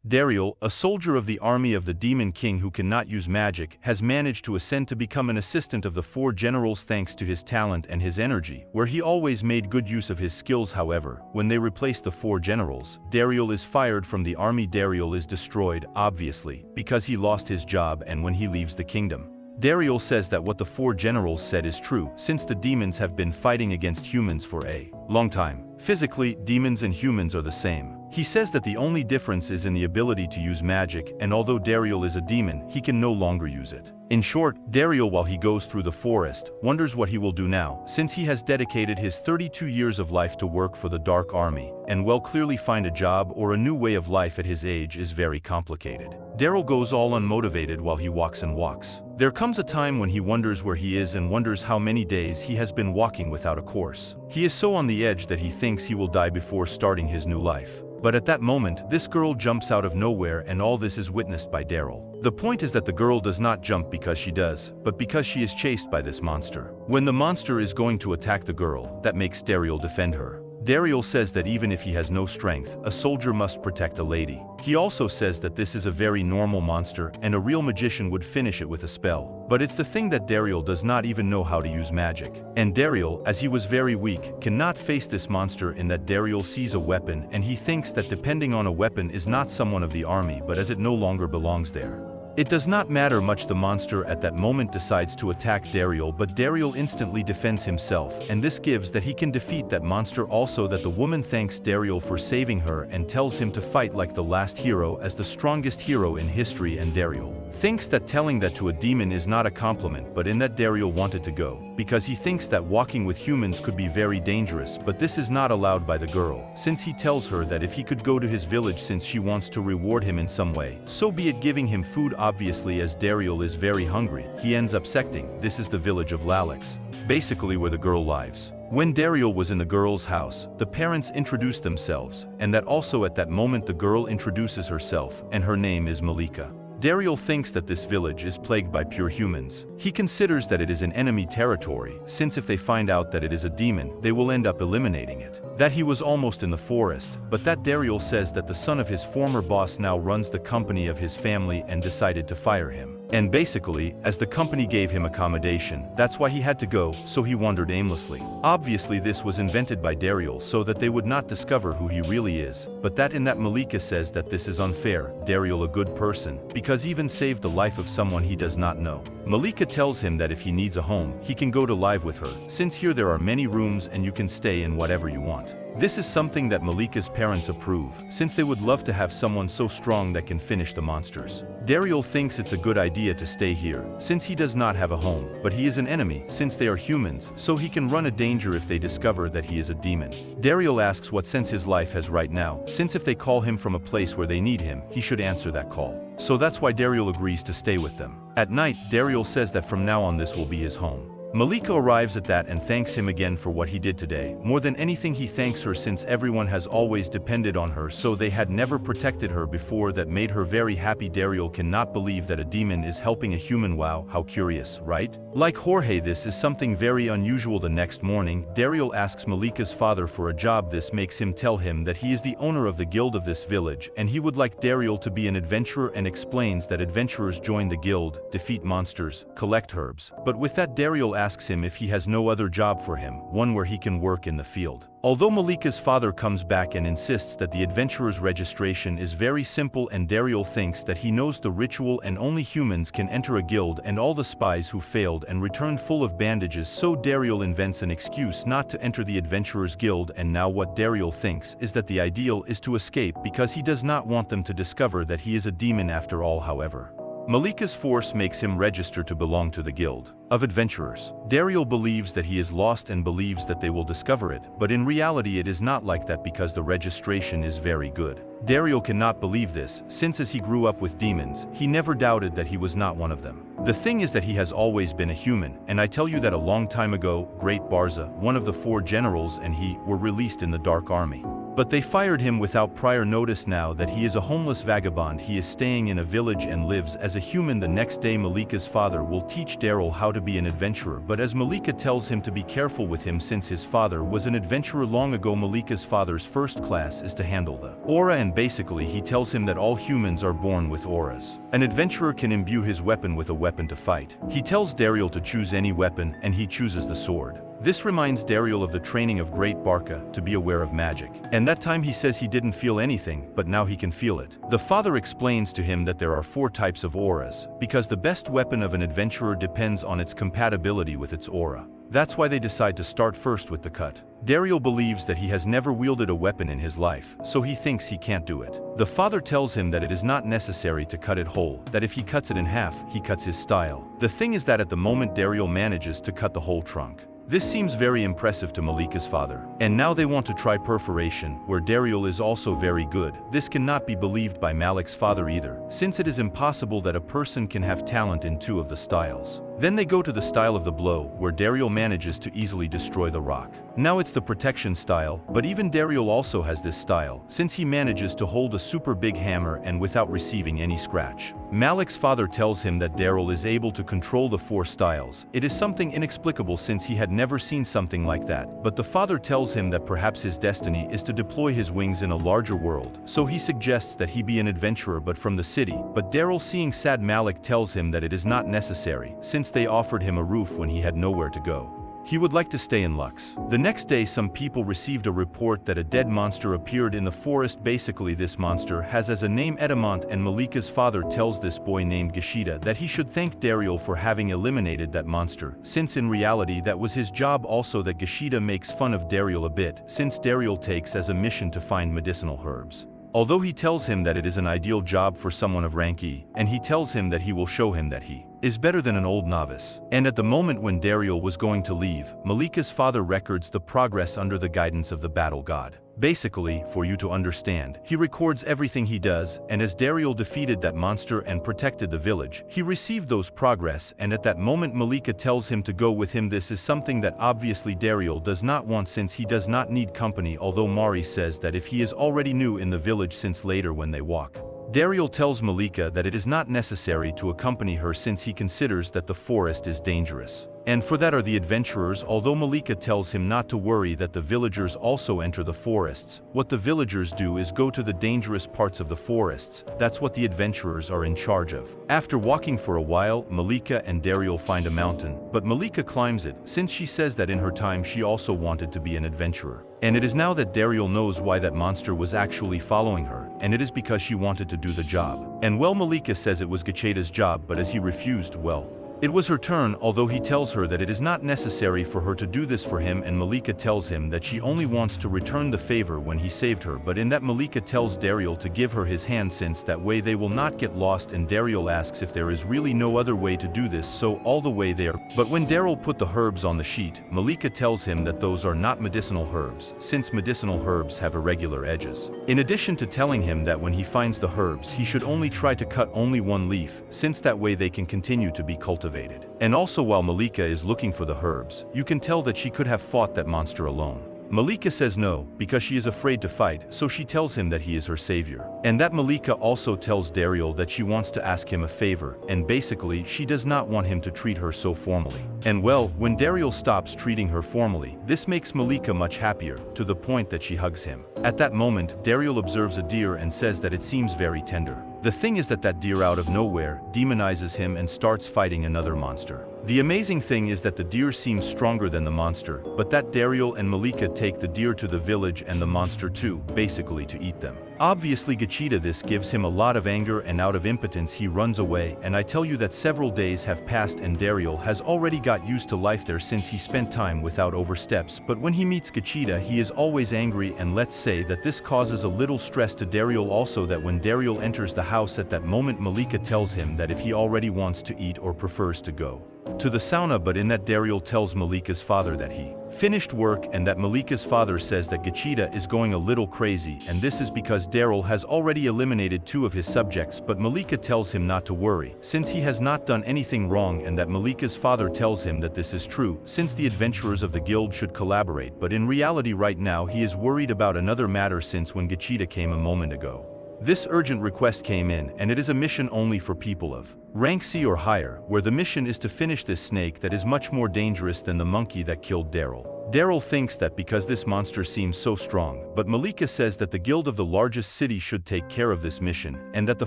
Dariel, a soldier of the army of the Demon King who cannot use magic, has managed to ascend to become an assistant of the four generals thanks to his talent and his energy, where he always made good use of his skills. However, when they replace the four generals, Dariel is fired from the army. Dariel is destroyed, obviously, because he lost his job, and when he leaves the kingdom, Dariel says that what the four generals said is true, since the demons have been fighting against humans for a long time. Physically, demons and humans are the same. He says that the only difference is in the ability to use magic, and although Dariel is a demon, he can no longer use it. In short, Dariel, while he goes through the forest, wonders what he will do now, since he has dedicated his 32 years of life to work for the Dark Army, and clearly find a job or a new way of life at his age is very complicated. Dariel goes all unmotivated while he walks and walks. There comes a time when he wonders where he is and wonders how many days he has been walking without a course. He is so on the edge that he thinks he will die before starting his new life. But at that moment, this girl jumps out of nowhere, and all this is witnessed by Dariel. The point is that the girl does not jump because she does, but because she is chased by this monster. When the monster is going to attack the girl, that makes Dariel defend her. Dariel says that even if he has no strength, a soldier must protect a lady. He also says that this is a very normal monster, and a real magician would finish it with a spell. But it's the thing that Dariel does not even know how to use magic. And Dariel, as he was very weak, cannot face this monster. In that Dariel sees a weapon, and he thinks that depending on a weapon is not someone of the army, but as it no longer belongs there. It does not matter much. The monster at that moment decides to attack Dariel, but Dariel instantly defends himself, and this gives that he can defeat that monster. Also that the woman thanks Dariel for saving her and tells him to fight like the last hero, as the strongest hero in history, and Dariel thinks that telling that to a demon is not a compliment, but in that Dariel wanted to go, because he thinks that walking with humans could be very dangerous, but this is not allowed by the girl, since he tells her that if he could go to his village since she wants to reward him in some way, so be it, giving him food. Obviously, as Dariel is very hungry, he ends up secting. This is the village of Lalix, basically where the girl lives. When Dariel was in the girl's house, the parents introduced themselves, and that also at that moment the girl introduces herself, and her name is Malika. Dariel thinks that this village is plagued by pure humans. He considers that it is an enemy territory, since if they find out that it is a demon, they will end up eliminating it. That he was almost in the forest, but that Dariel says that the son of his former boss now runs the company of his family and decided to fire him. And basically, as the company gave him accommodation, that's why he had to go, so he wandered aimlessly. Obviously this was invented by Dariel so that they would not discover who he really is, but that in that Malika says that this is unfair. Dariel, a good person, because even saved the life of someone he does not know. Malika tells him that if he needs a home, he can go to live with her, since here there are many rooms and you can stay in whatever you want. This is something that Malika's parents approve, since they would love to have someone so strong that can finish the monsters. Dariel thinks it's a good idea to stay here, since he does not have a home, but he is an enemy, since they are humans, so he can run a danger if they discover that he is a demon. Dariel asks what sense his life has right now, since if they call him from a place where they need him, he should answer that call. So that's why Dariel agrees to stay with them. At night, Dariel says that from now on this will be his home. Malika arrives at that and thanks him again for what he did today. More than anything, he thanks her since everyone has always depended on her, so they had never protected her before. That made her very happy. Dariel cannot believe that a demon is helping a human. Wow, how curious, right? Like Jorge, this is something very unusual. The next morning, Dariel asks Malika's father for a job. This makes him tell him that he is the owner of the guild of this village, and he would like Dariel to be an adventurer, and explains that adventurers join the guild, defeat monsters, collect herbs. But with that, Dariel asks him if he has no other job for him, one where he can work in the field. Although Malika's father comes back and insists that the adventurer's registration is very simple, and Dariel thinks that he knows the ritual and only humans can enter a guild and all the spies who failed and returned full of bandages, so Dariel invents an excuse not to enter the adventurer's guild. And now what Dariel thinks is that the ideal is to escape because he does not want them to discover that he is a demon after all. However, Malika's force makes him register to belong to the Guild of Adventurers. Dariel believes that he is lost and believes that they will discover it, but in reality it is not like that because the registration is very good. Dariel cannot believe this, since as he grew up with demons, he never doubted that he was not one of them. The thing is that he has always been a human, and I tell you that a long time ago, Great Barza, one of the 4 generals, and he were released in the Dark Army. But they fired him without prior notice. Now that he is a homeless vagabond, he is staying in a village and lives as a human. The next day Malika's father will teach Dariel how to be an adventurer, but as Malika tells him to be careful with him since his father was an adventurer long ago. Malika's father's first class is to handle the aura, and basically he tells him that all humans are born with auras. An adventurer can imbue his weapon with a weapon to fight. He tells Dariel to choose any weapon, and he chooses the sword. This reminds Dariel of the training of Great Barca to be aware of magic. And that time he says he didn't feel anything, but now he can feel it. The father explains to him that there are 4 types of auras, because the best weapon of an adventurer depends on its compatibility with its aura. That's why they decide to start first with the cut. Dariel believes that he has never wielded a weapon in his life, so he thinks he can't do it. The father tells him that it is not necessary to cut it whole, that if he cuts it in half, he cuts his style. The thing is that at the moment Dariel manages to cut the whole trunk. This seems very impressive to Malika's father, and now they want to try perforation, where Dariel is also very good. This cannot be believed by Malik's father either, since it is impossible that a person can have talent in 2 of the styles. Then they go to the style of the blow, where Dariel manages to easily destroy the rock. Now it's the protection style, but even Dariel also has this style, since he manages to hold a super big hammer and without receiving any scratch. Malik's father tells him that Dariel is able to control the 4 styles. It is something inexplicable since he had never seen something like that, but the father tells him that perhaps his destiny is to deploy his wings in a larger world, so he suggests that he be an adventurer but from the city. But Dariel, seeing sad Malik, tells him that it is not necessary, since they offered him a roof when he had nowhere to go. He would like to stay in Lux. The next day some people received a report that a dead monster appeared in the forest. Basically this monster has as a name Edamont, and Malika's father tells this boy named Gashida that he should thank Dariel for having eliminated that monster, since in reality that was his job. Also that Gashida makes fun of Dariel a bit, since Dariel takes as a mission to find medicinal herbs. Although he tells him that it is an ideal job for someone of rank E, and he tells him that he will show him that he is better than an old novice. And at the moment when Dariel was going to leave, Malika's father records the progress under the guidance of the battle god. Basically, for you to understand, he records everything he does, and as Dariel defeated that monster and protected the village, he received those progress, and at that moment Malika tells him to go with him. This is something that obviously Dariel does not want since he does not need company, although Mari says that if he is already new in the village since later when they walk. Dariel tells Malika that it is not necessary to accompany her since he considers that the forest is dangerous. And for that are the adventurers, although Malika tells him not to worry that the villagers also enter the forests. What the villagers do is go to the dangerous parts of the forests. That's what the adventurers are in charge of. After walking for a while, Malika and Dariel find a mountain, but Malika climbs it, since she says that in her time she also wanted to be an adventurer. And it is now that Dariel knows why that monster was actually following her, and it is because she wanted to do the job. And well, Malika says it was Gacheda's job, but as he refused, well, it was her turn, although he tells her that it is not necessary for her to do this for him, and Malika tells him that she only wants to return the favor when he saved her. But in that Malika tells Dariel to give her his hand since that way they will not get lost, and Dariel asks if there is really no other way to do this, so all the way there. But when Dariel put the herbs on the sheet, Malika tells him that those are not medicinal herbs, since medicinal herbs have irregular edges. In addition to telling him that when he finds the herbs he should only try to cut only one leaf, since that way they can continue to be cultivated. And also while Malika is looking for the herbs, you can tell that she could have fought that monster alone. Malika says no, because she is afraid to fight, so she tells him that he is her savior. And that Malika also tells Dariel that she wants to ask him a favor, and basically she does not want him to treat her so formally. And well, when Dariel stops treating her formally, this makes Malika much happier, to the point that she hugs him. At that moment, Dariel observes a deer and says that it seems very tender. The thing is that deer out of nowhere demonizes him and starts fighting another monster. The amazing thing is that the deer seems stronger than the monster, but that Dariel and Malika take the deer to the village and the monster too, basically to eat them. Obviously Gachida, this gives him a lot of anger, and out of impotence he runs away, and I tell you that several days have passed and Dariel has already got used to life there since he spent time without oversteps. But when he meets Gachida he is always angry, and let's say that this causes a little stress to Dariel. Also that when Dariel enters the house at that moment Malika tells him that if he already wants to eat or prefers to go to the sauna, but in that Dariel tells Malika's father that he finished work and that Malika's father says that Gachita is going a little crazy, and this is because Dariel has already eliminated 2 of his subjects, but Malika tells him not to worry, since he has not done anything wrong, and that Malika's father tells him that this is true, since the adventurers of the guild should collaborate, but in reality right now he is worried about another matter since when Gachita came a moment ago. This urgent request came in, and it is a mission only for people of rank C or higher, where the mission is to finish this snake that is much more dangerous than the monkey that killed Dariel. Dariel thinks that because this monster seems so strong, but Malika says that the guild of the largest city should take care of this mission, and that the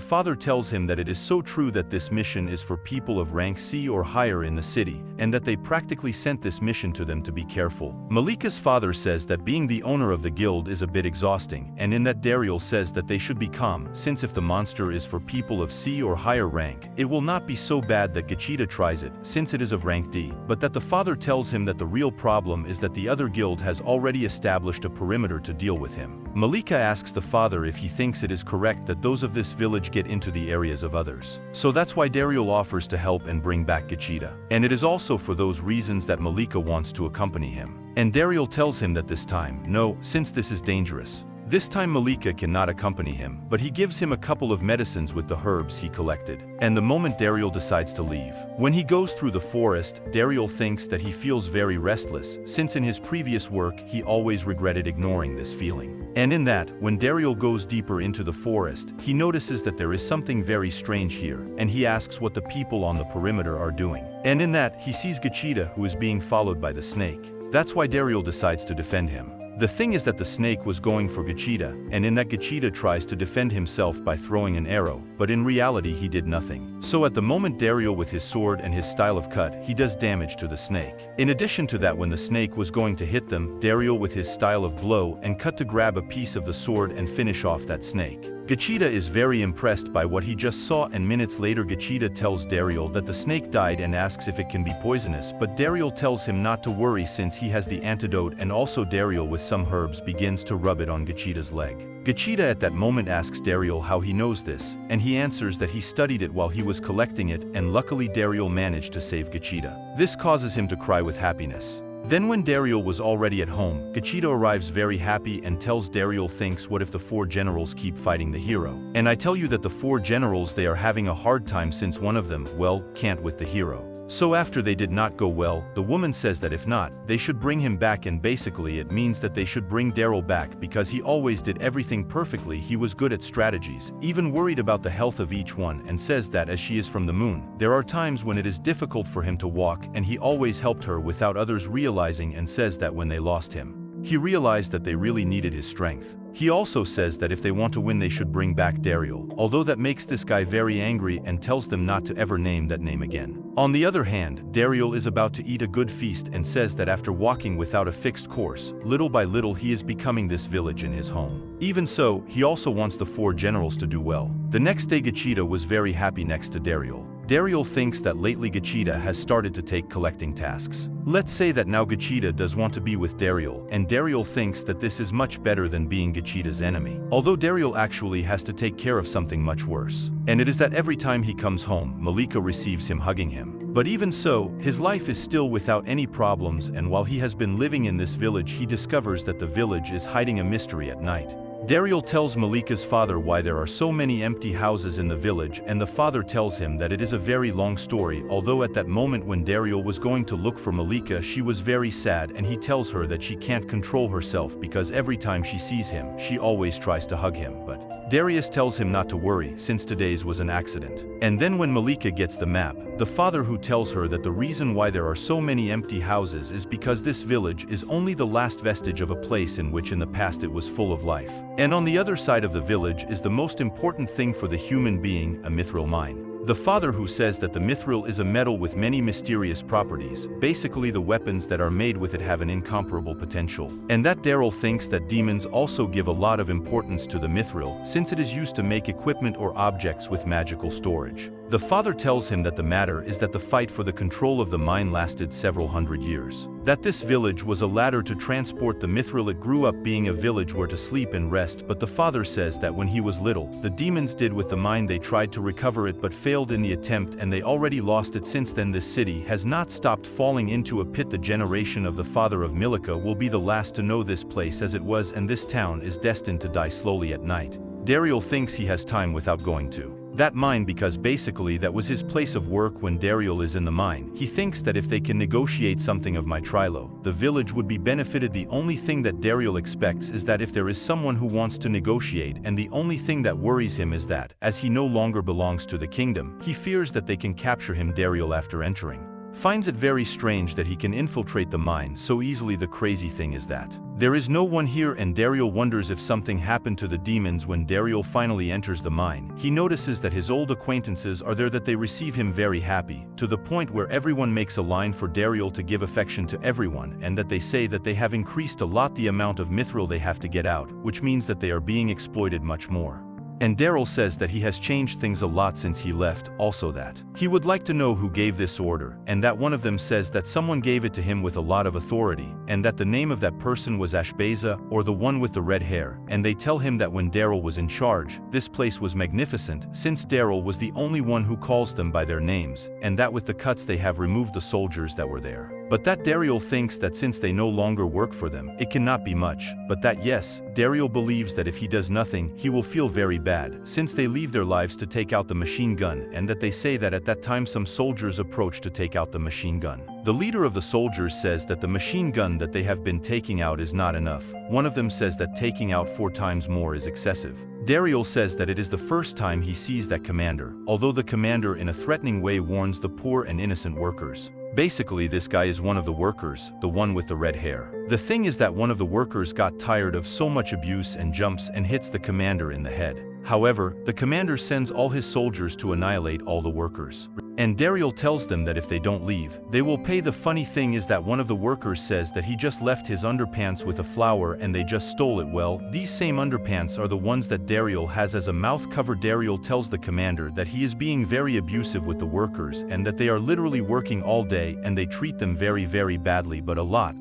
father tells him that it is so true that this mission is for people of rank C or higher in the city, and that they practically sent this mission to them to be careful. Malika's father says that being the owner of the guild is a bit exhausting, and in that Dariel says that they should be calm, since if the monster is for people of C or higher rank, it will not be so bad that Gachita tries it, since it is of rank D, but that the father tells him that the real problem is that the other guild has already established a perimeter to deal with him. Malika asks the father if he thinks it is correct that those of this village get into the areas of others. So that's why Dariel offers to help and bring back Gachita. And it is also for those reasons that Malika wants to accompany him. And Dariel tells him that this time, no, since this is dangerous. This time Malika cannot accompany him, but he gives him a couple of medicines with the herbs he collected. And the moment Dariel decides to leave, when he goes through the forest, Dariel thinks that he feels very restless, since in his previous work he always regretted ignoring this feeling. And in that, when Dariel goes deeper into the forest, he notices that there is something very strange here, and he asks what the people on the perimeter are doing. And in that, he sees Gachita, who is being followed by the snake. That's why Dariel decides to defend him. The thing is that the snake was going for Gachita, and in that Gachita tries to defend himself by throwing an arrow, but in reality he did nothing. So at the moment Dariel with his sword and his style of cut, he does damage to the snake. In addition to that, when the snake was going to hit them, Dariel with his style of blow and cut to grab a piece of the sword and finish off that snake. Gachita is very impressed by what he just saw, and minutes later Gachita tells Dariel that the snake died and asks if it can be poisonous, but Dariel tells him not to worry since he has the antidote, and also Dariel with some herbs begins to rub it on Gachita's leg. Gachita at that moment asks Dariel how he knows this, and he answers that he studied it while he was collecting it, and luckily Dariel managed to save Gachita. This causes him to cry with happiness. Then when Dariel was already at home, Gachita arrives very happy and tells Dariel thinks what if the 4 generals keep fighting the hero. And I tell you that the 4 generals, they are having a hard time since one of them, well, can't with the hero. So after they did not go well, the woman says that if not, they should bring him back, and basically it means that they should bring Dariel back because he always did everything perfectly, he was good at strategies, even worried about the health of each one, and says that as she is from the moon, there are times when it is difficult for him to walk, and he always helped her without others realizing, and says that when they lost him, he realized that they really needed his strength. He also says that if they want to win they should bring back Dariel, although that makes this guy very angry and tells them not to ever name that name again. On the other hand, Dariel is about to eat a good feast and says that after walking without a fixed course, little by little he is becoming this village in his home. Even so, he also wants the 4 generals to do well. The next day Gachita was very happy next to Dariel. Dariel thinks that lately Gachita has started to take collecting tasks. Let's say that now Gachita does want to be with Dariel, and Dariel thinks that this is much better than being Gachita's enemy. Although Dariel actually has to take care of something much worse. And it is that every time he comes home, Malika receives him hugging him. But even so, his life is still without any problems, and while he has been living in this village he discovers that the village is hiding a mystery at night. Dariel tells Malika's father why there are so many empty houses in the village, and the father tells him that it is a very long story, although at that moment when Dariel was going to look for Malika she was very sad, and he tells her that she can't control herself because every time she sees him, she always tries to hug him, but Darius tells him not to worry since today's was an accident. And then when Malika gets the map, the father who tells her that the reason why there are so many empty houses is because this village is only the last vestige of a place in which in the past it was full of life. And on the other side of the village is the most important thing for the human being, a mithril mine. The father who says that the mithril is a metal with many mysterious properties, basically the weapons that are made with it have an incomparable potential. And that Dariel thinks that demons also give a lot of importance to the mithril, since it is used to make equipment or objects with magical storage. The father tells him that the matter is that the fight for the control of the mine lasted several hundred years. That this village was a ladder to transport the mithril. It grew up being a village where to sleep and rest, but the father says that when he was little, the demons did with the mine. They tried to recover it but failed in the attempt, and they already lost it. Since then this city has not stopped falling into a pit. The generation of the father of Milika will be the last to know this place as it was, and this town is destined to die slowly at night. Dariel thinks he has time without going to that mine because basically that was his place of work when Dariel is in the mine. He thinks that if they can negotiate something of Mitrilo, the village would be benefited. The only thing that Dariel expects is that if there is someone who wants to negotiate, and the only thing that worries him is that, as he no longer belongs to the kingdom, he fears that they can capture him. Dariel, after entering, finds it very strange that he can infiltrate the mine so easily. The crazy thing is that there is no one here, and Dariel wonders if something happened to the demons. When Dariel finally enters the mine, he notices that his old acquaintances are there, that they receive him very happy, to the point where everyone makes a line for Dariel to give affection to everyone, and that they say that they have increased a lot the amount of mithril they have to get out, which means that they are being exploited much more. And Dariel says that he has changed things a lot since he left, also that he would like to know who gave this order, and that one of them says that someone gave it to him with a lot of authority, and that the name of that person was Ashbeza, or the one with the red hair. And they tell him that when Dariel was in charge, this place was magnificent, since Dariel was the only one who calls them by their names, and that with the cuts they have removed the soldiers that were there. But that Dariel thinks that since they no longer work for them, it cannot be much, but that yes, Dariel believes that if he does nothing, he will feel very bad, since they leave their lives to take out the machine gun, and that they say that at that time some soldiers approach to take out the machine gun. The leader of the soldiers says that the machine gun that they have been taking out is not enough. One of them says that taking out 4 times more is excessive. Dariel says that it is the first time he sees that commander, although the commander in a threatening way warns the poor and innocent workers. Basically, this guy is one of the workers, the one with the red hair. The thing is that one of the workers got tired of so much abuse and jumps and hits the commander in the head. However, the commander sends all his soldiers to annihilate all the workers. And Dariel tells them that if they don't leave, they will pay. The funny thing is that one of the workers says that he just left his underpants with a flower and they just stole it. Well, these same underpants are the ones that Dariel has as a mouth cover. Dariel tells the commander that he is being very abusive with the workers and that they are literally working all day and they treat them very badly, but a lot.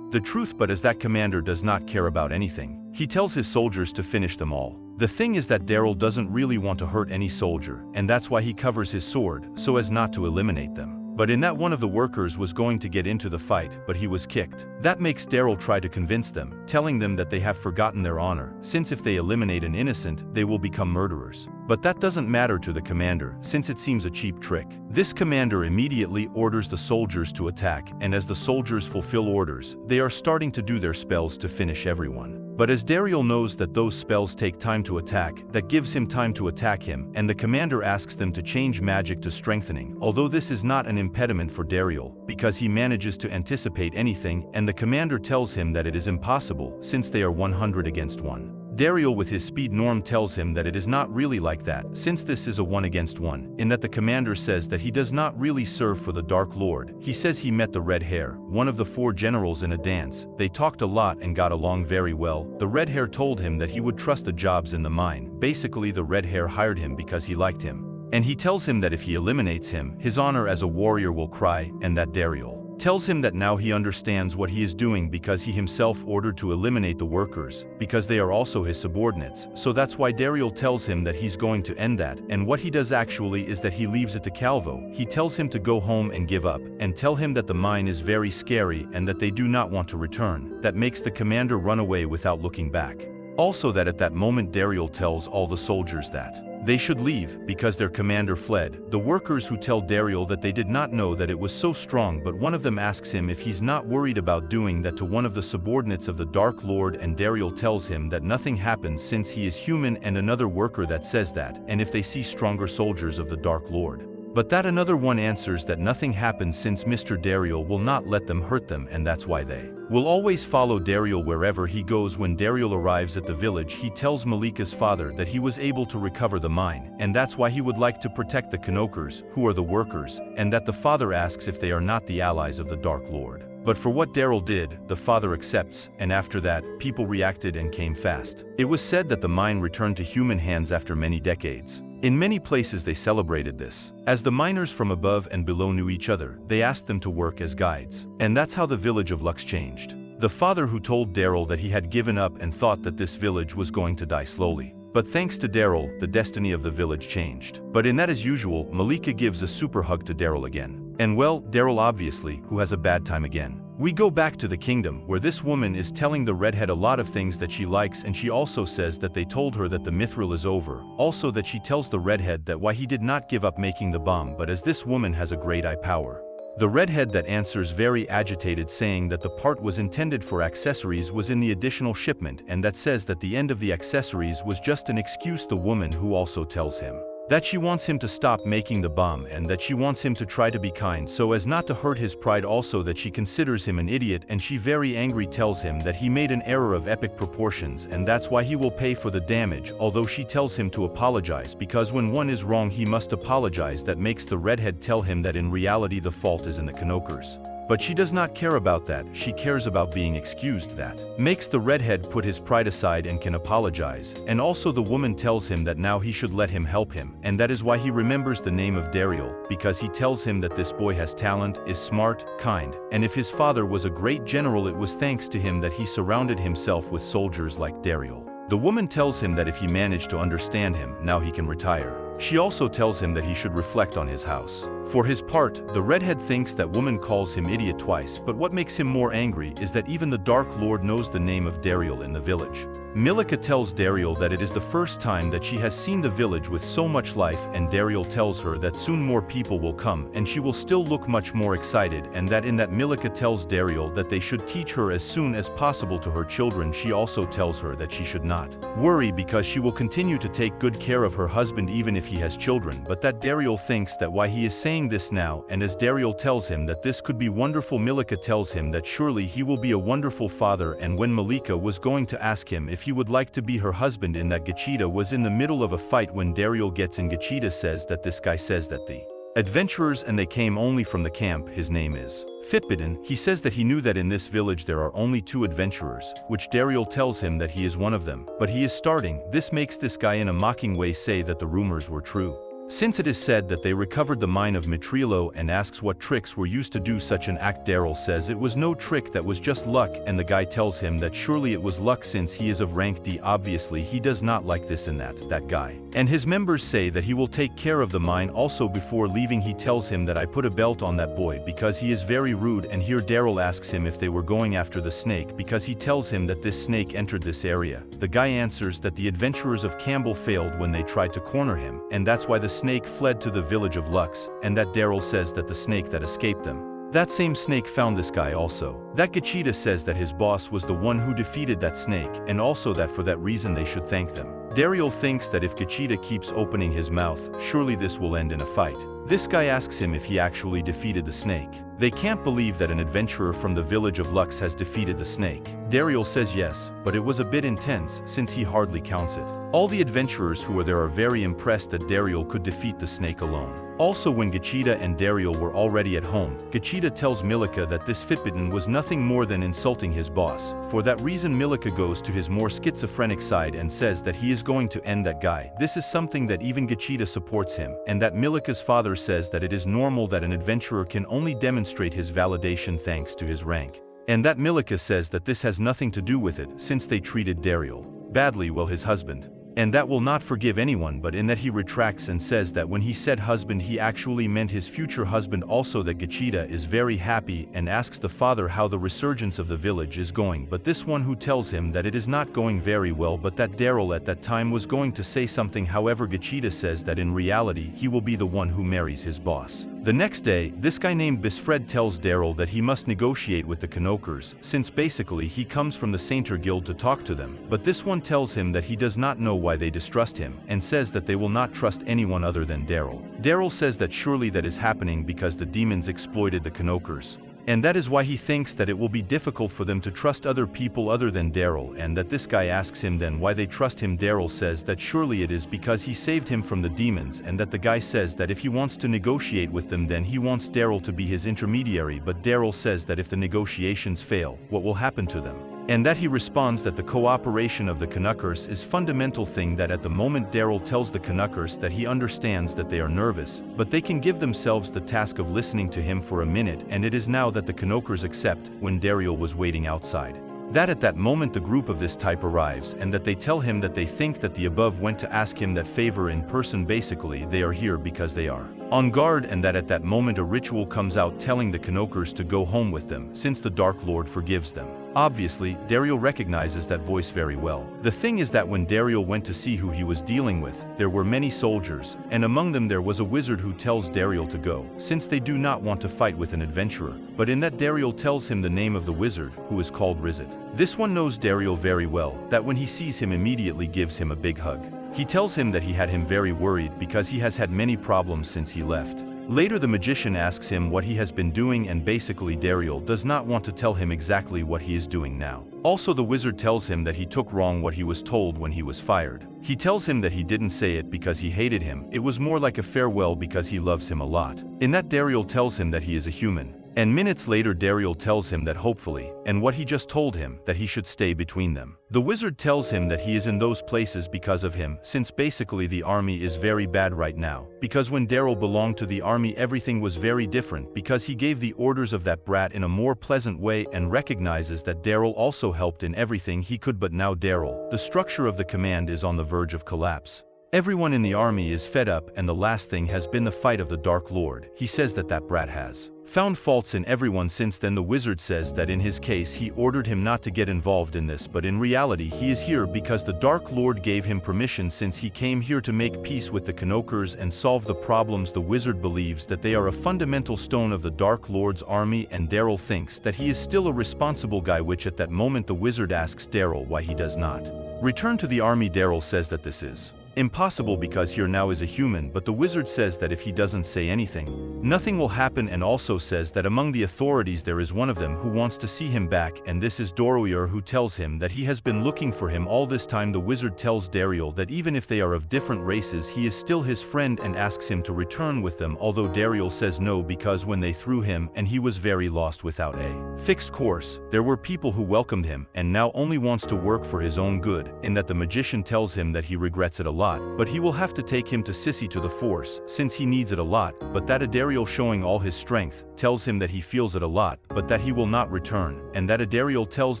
The truth, but as that commander does not care about anything, he tells his soldiers to finish them all. The thing is that Dariel doesn't really want to hurt any soldier, and that's why he covers his sword, so as not to eliminate them. But in that one of the workers was going to get into the fight, but he was kicked. That makes Dariel try to convince them, telling them that they have forgotten their honor, since if they eliminate an innocent, they will become murderers. But that doesn't matter to the commander, since it seems a cheap trick. This commander immediately orders the soldiers to attack, and as the soldiers fulfill orders, they are starting to do their spells to finish everyone. But as Dariel knows that those spells take time to attack, that gives him time to attack him, and the commander asks them to change magic to strengthening, although this is not an impediment for Dariel, because he manages to anticipate anything, and the commander tells him that it is impossible, since they are 100 against 1. Dariel with his speed norm tells him that it is not really like that, since this is a 1 against 1, in that the commander says that he does not really serve for the Dark Lord. He says he met the red hair, one of the 4 generals, in a dance. They talked a lot and got along very well. The red hair told him that he would trust the jobs in the mine. Basically, the red hair hired him because he liked him. And he tells him that if he eliminates him, his honor as a warrior will cry, and that Dariel tells him that now he understands what he is doing because he himself ordered to eliminate the workers, because they are also his subordinates, so that's why Dariel tells him that he's going to end that, and what he does actually is that he leaves it to Calvo. He tells him to go home and give up, and tell him that the mine is very scary and that they do not want to return. That makes the commander run away without looking back. Also that at that moment Dariel tells all the soldiers that they should leave, because their commander fled. The workers who tell Dariel that they did not know that it was so strong, but one of them asks him if he's not worried about doing that to one of the subordinates of the Dark Lord, and Dariel tells him that nothing happens since he is human, and another worker that says that, and if they see stronger soldiers of the Dark Lord. But that another one answers that nothing happens since Mr. Dariel will not let them hurt them, and that's why they will always follow Dariel wherever he goes. When Dariel arrives at the village, he tells Malika's father that he was able to recover the mine, and that's why he would like to protect the Kanokers, who are the workers, and that the father asks if they are not the allies of the Dark Lord. But for what Dariel did, the father accepts, and after that, people reacted and came fast. It was said that the mine returned to human hands after many decades. In many places they celebrated this. As the miners from above and below knew each other, they asked them to work as guides. And that's how the village of Lux changed. The father who told Dariel that he had given up and thought that this village was going to die slowly. But thanks to Dariel, the destiny of the village changed. But in that as usual, Malika gives a super hug to Dariel again. And well, Dariel obviously, who has a bad time again. We go back to the kingdom, where this woman is telling the redhead a lot of things that she likes, and she also says that they told her that the mithril is over. Also that she tells the redhead that why he did not give up making the bomb, but as this woman has a great eye power. The redhead that answers very agitated, saying that the part was intended for accessories was in the additional shipment, and that says that the end of the accessories was just an excuse. The woman who also tells him that she wants him to stop making the bomb and that she wants him to try to be kind so as not to hurt his pride, also that she considers him an idiot, and she very angry tells him that he made an error of epic proportions and that's why he will pay for the damage, although she tells him to apologize because when one is wrong he must apologize. That makes the redhead tell him that in reality the fault is in the Kanokers. But she does not care about that, she cares about being excused. That makes the redhead put his pride aside and can apologize, and also the woman tells him that now he should let him help him, and that is why he remembers the name of Dariel, because he tells him that this boy has talent, is smart, kind, and if his father was a great general it was thanks to him that he surrounded himself with soldiers like Dariel. The woman tells him that if he managed to understand him, now he can retire. She also tells him that he should reflect on his house. For his part, the redhead thinks that woman calls him idiot twice, but what makes him more angry is that even the Dark Lord knows the name of Dariel in the village. Milika tells Dariel that it is the first time that she has seen the village with so much life, and Dariel tells her that soon more people will come and she will still look much more excited, and that in that Milika tells Dariel that they should teach her as soon as possible to her children. She also tells her that she should not worry because she will continue to take good care of her husband even if he has children, but that Dariel thinks that why he is saying this now, and as Dariel tells him that this could be wonderful, Milika tells him that surely he will be a wonderful father, and when Malika was going to ask him if he would like to be her husband, in that Gachita was in the middle of a fight when Dariel gets in. Gachita says that this guy says that the adventurers and they came only from the camp, his name is Fitbidden. He says that he knew that in this village there are only 2 adventurers, which Dariel tells him that he is one of them, but he is starting. This makes this guy in a mocking way say that the rumors were true, since it is said that they recovered the mine of Mitrilo, and asks what tricks were used to do such an act. Dariel says it was no trick, that was just luck, and the guy tells him that surely it was luck since he is of rank D. Obviously he does not like this and that guy and his members say that he will take care of the mine. Also before leaving he tells him that I put a belt on that boy because he is very rude, and here Dariel asks him if they were going after the snake because he tells him that this snake entered this area. The guy answers that the adventurers of Campbell failed when they tried to corner him, and that's why the snake fled to the village of Lux, and that Dariel says that the snake that escaped them, that same snake found this guy also. That Gachita says that his boss was the one who defeated that snake, and also that for that reason they should thank them. Dariel thinks that if Gachita keeps opening his mouth, surely this will end in a fight. This guy asks him if he actually defeated the snake. They can't believe that an adventurer from the village of Lux has defeated the snake. Dariel says yes, but it was a bit intense since he hardly counts it. All the adventurers who were there are very impressed that Dariel could defeat the snake alone. Also when Gachita and Dariel were already at home, Gachita tells Milika that this Fitbidden was nothing more than insulting his boss. For that reason Milika goes to his more schizophrenic side and says that he is going to end that guy. This is something that even Gachita supports him, and that Milika's father says that it is normal that an adventurer can only demonstrate his validation thanks to his rank, and that Milika says that this has nothing to do with it since they treated Dariel badly, well, his husband, and that will not forgive anyone, but in that he retracts and says that when he said husband he actually meant his future husband. Also that Gachita is very happy and asks the father how the resurgence of the village is going, but this one who tells him that it is not going very well, but that Dariel at that time was going to say something. However, Gachita says that in reality he will be the one who marries his boss. The next day, this guy named Bisfred tells Dariel that he must negotiate with the Kanokers, since basically he comes from the Sainter Guild to talk to them, but this one tells him that he does not know why they distrust him, and says that they will not trust anyone other than Dariel. Dariel says that surely that is happening because the demons exploited the Kanokers, and that is why he thinks that it will be difficult for them to trust other people other than Dariel, and that this guy asks him then why they trust him. Dariel says that surely it is because he saved him from the demons, and that the guy says that if he wants to negotiate with them then he wants Dariel to be his intermediary, but Dariel says that if the negotiations fail, what will happen to them? And that he responds that the cooperation of the Canuckers is fundamental thing, that at the moment Dariel tells the Canuckers that he understands that they are nervous, but they can give themselves the task of listening to him for a minute, and it is now that the Canuckers accept when Dariel was waiting outside. That at that moment the group of this type arrives, and that they tell him that they think that the above went to ask him that favor in person, basically they are here because they are on guard, and that at that moment a ritual comes out telling the Canuckers to go home with them since the Dark Lord forgives them. Obviously, Dariel recognizes that voice very well. The thing is that when Dariel went to see who he was dealing with, there were many soldiers, and among them there was a wizard who tells Dariel to go, since they do not want to fight with an adventurer. But in that Dariel tells him the name of the wizard, who is called Rizet. This one knows Dariel very well, that when he sees him immediately gives him a big hug. He tells him that he had him very worried because he has had many problems since he left. Later the magician asks him what he has been doing, and basically Dariel does not want to tell him exactly what he is doing now. Also the wizard tells him that he took wrong what he was told when he was fired. He tells him that he didn't say it because he hated him, it was more like a farewell because he loves him a lot. In that Dariel tells him that he is a human. And minutes later Dariel tells him that hopefully, and what he just told him, that he should stay between them. The wizard tells him that he is in those places because of him, since basically the army is very bad right now. Because when Dariel belonged to the army everything was very different, because he gave the orders of that brat in a more pleasant way, and recognizes that Dariel also helped in everything he could. But now Dariel, the structure of the command is on the verge of collapse. Everyone in the army is fed up, and the last thing has been the fight of the Dark Lord. He says that that brat has found faults in everyone since then. The wizard says that in his case he ordered him not to get involved in this, but in reality he is here because the Dark Lord gave him permission, since he came here to make peace with the Canuckers and solve the problems. The wizard believes that they are a fundamental stone of the Dark Lord's army, and Dariel thinks that he is still a responsible guy, which at that moment the wizard asks Dariel why he does not return to the army. Dariel says that this is impossible because here now is a human, but the wizard says that if he doesn't say anything, nothing will happen, and also says that among the authorities there is one of them who wants to see him back, and this is Dariel, who tells him that he has been looking for him all this time. The wizard tells Dariel that even if they are of different races he is still his friend, and asks him to return with them, although Dariel says no because when they threw him and he was very lost without a fixed course, there were people who welcomed him, and now only wants to work for his own good. In that the magician tells him that he regrets it a lot, but he will have to take him to Sissy to the force since he needs it a lot, but that Dariel, showing all his strength, tells him that he feels it a lot, but that he will not return, and that Dariel tells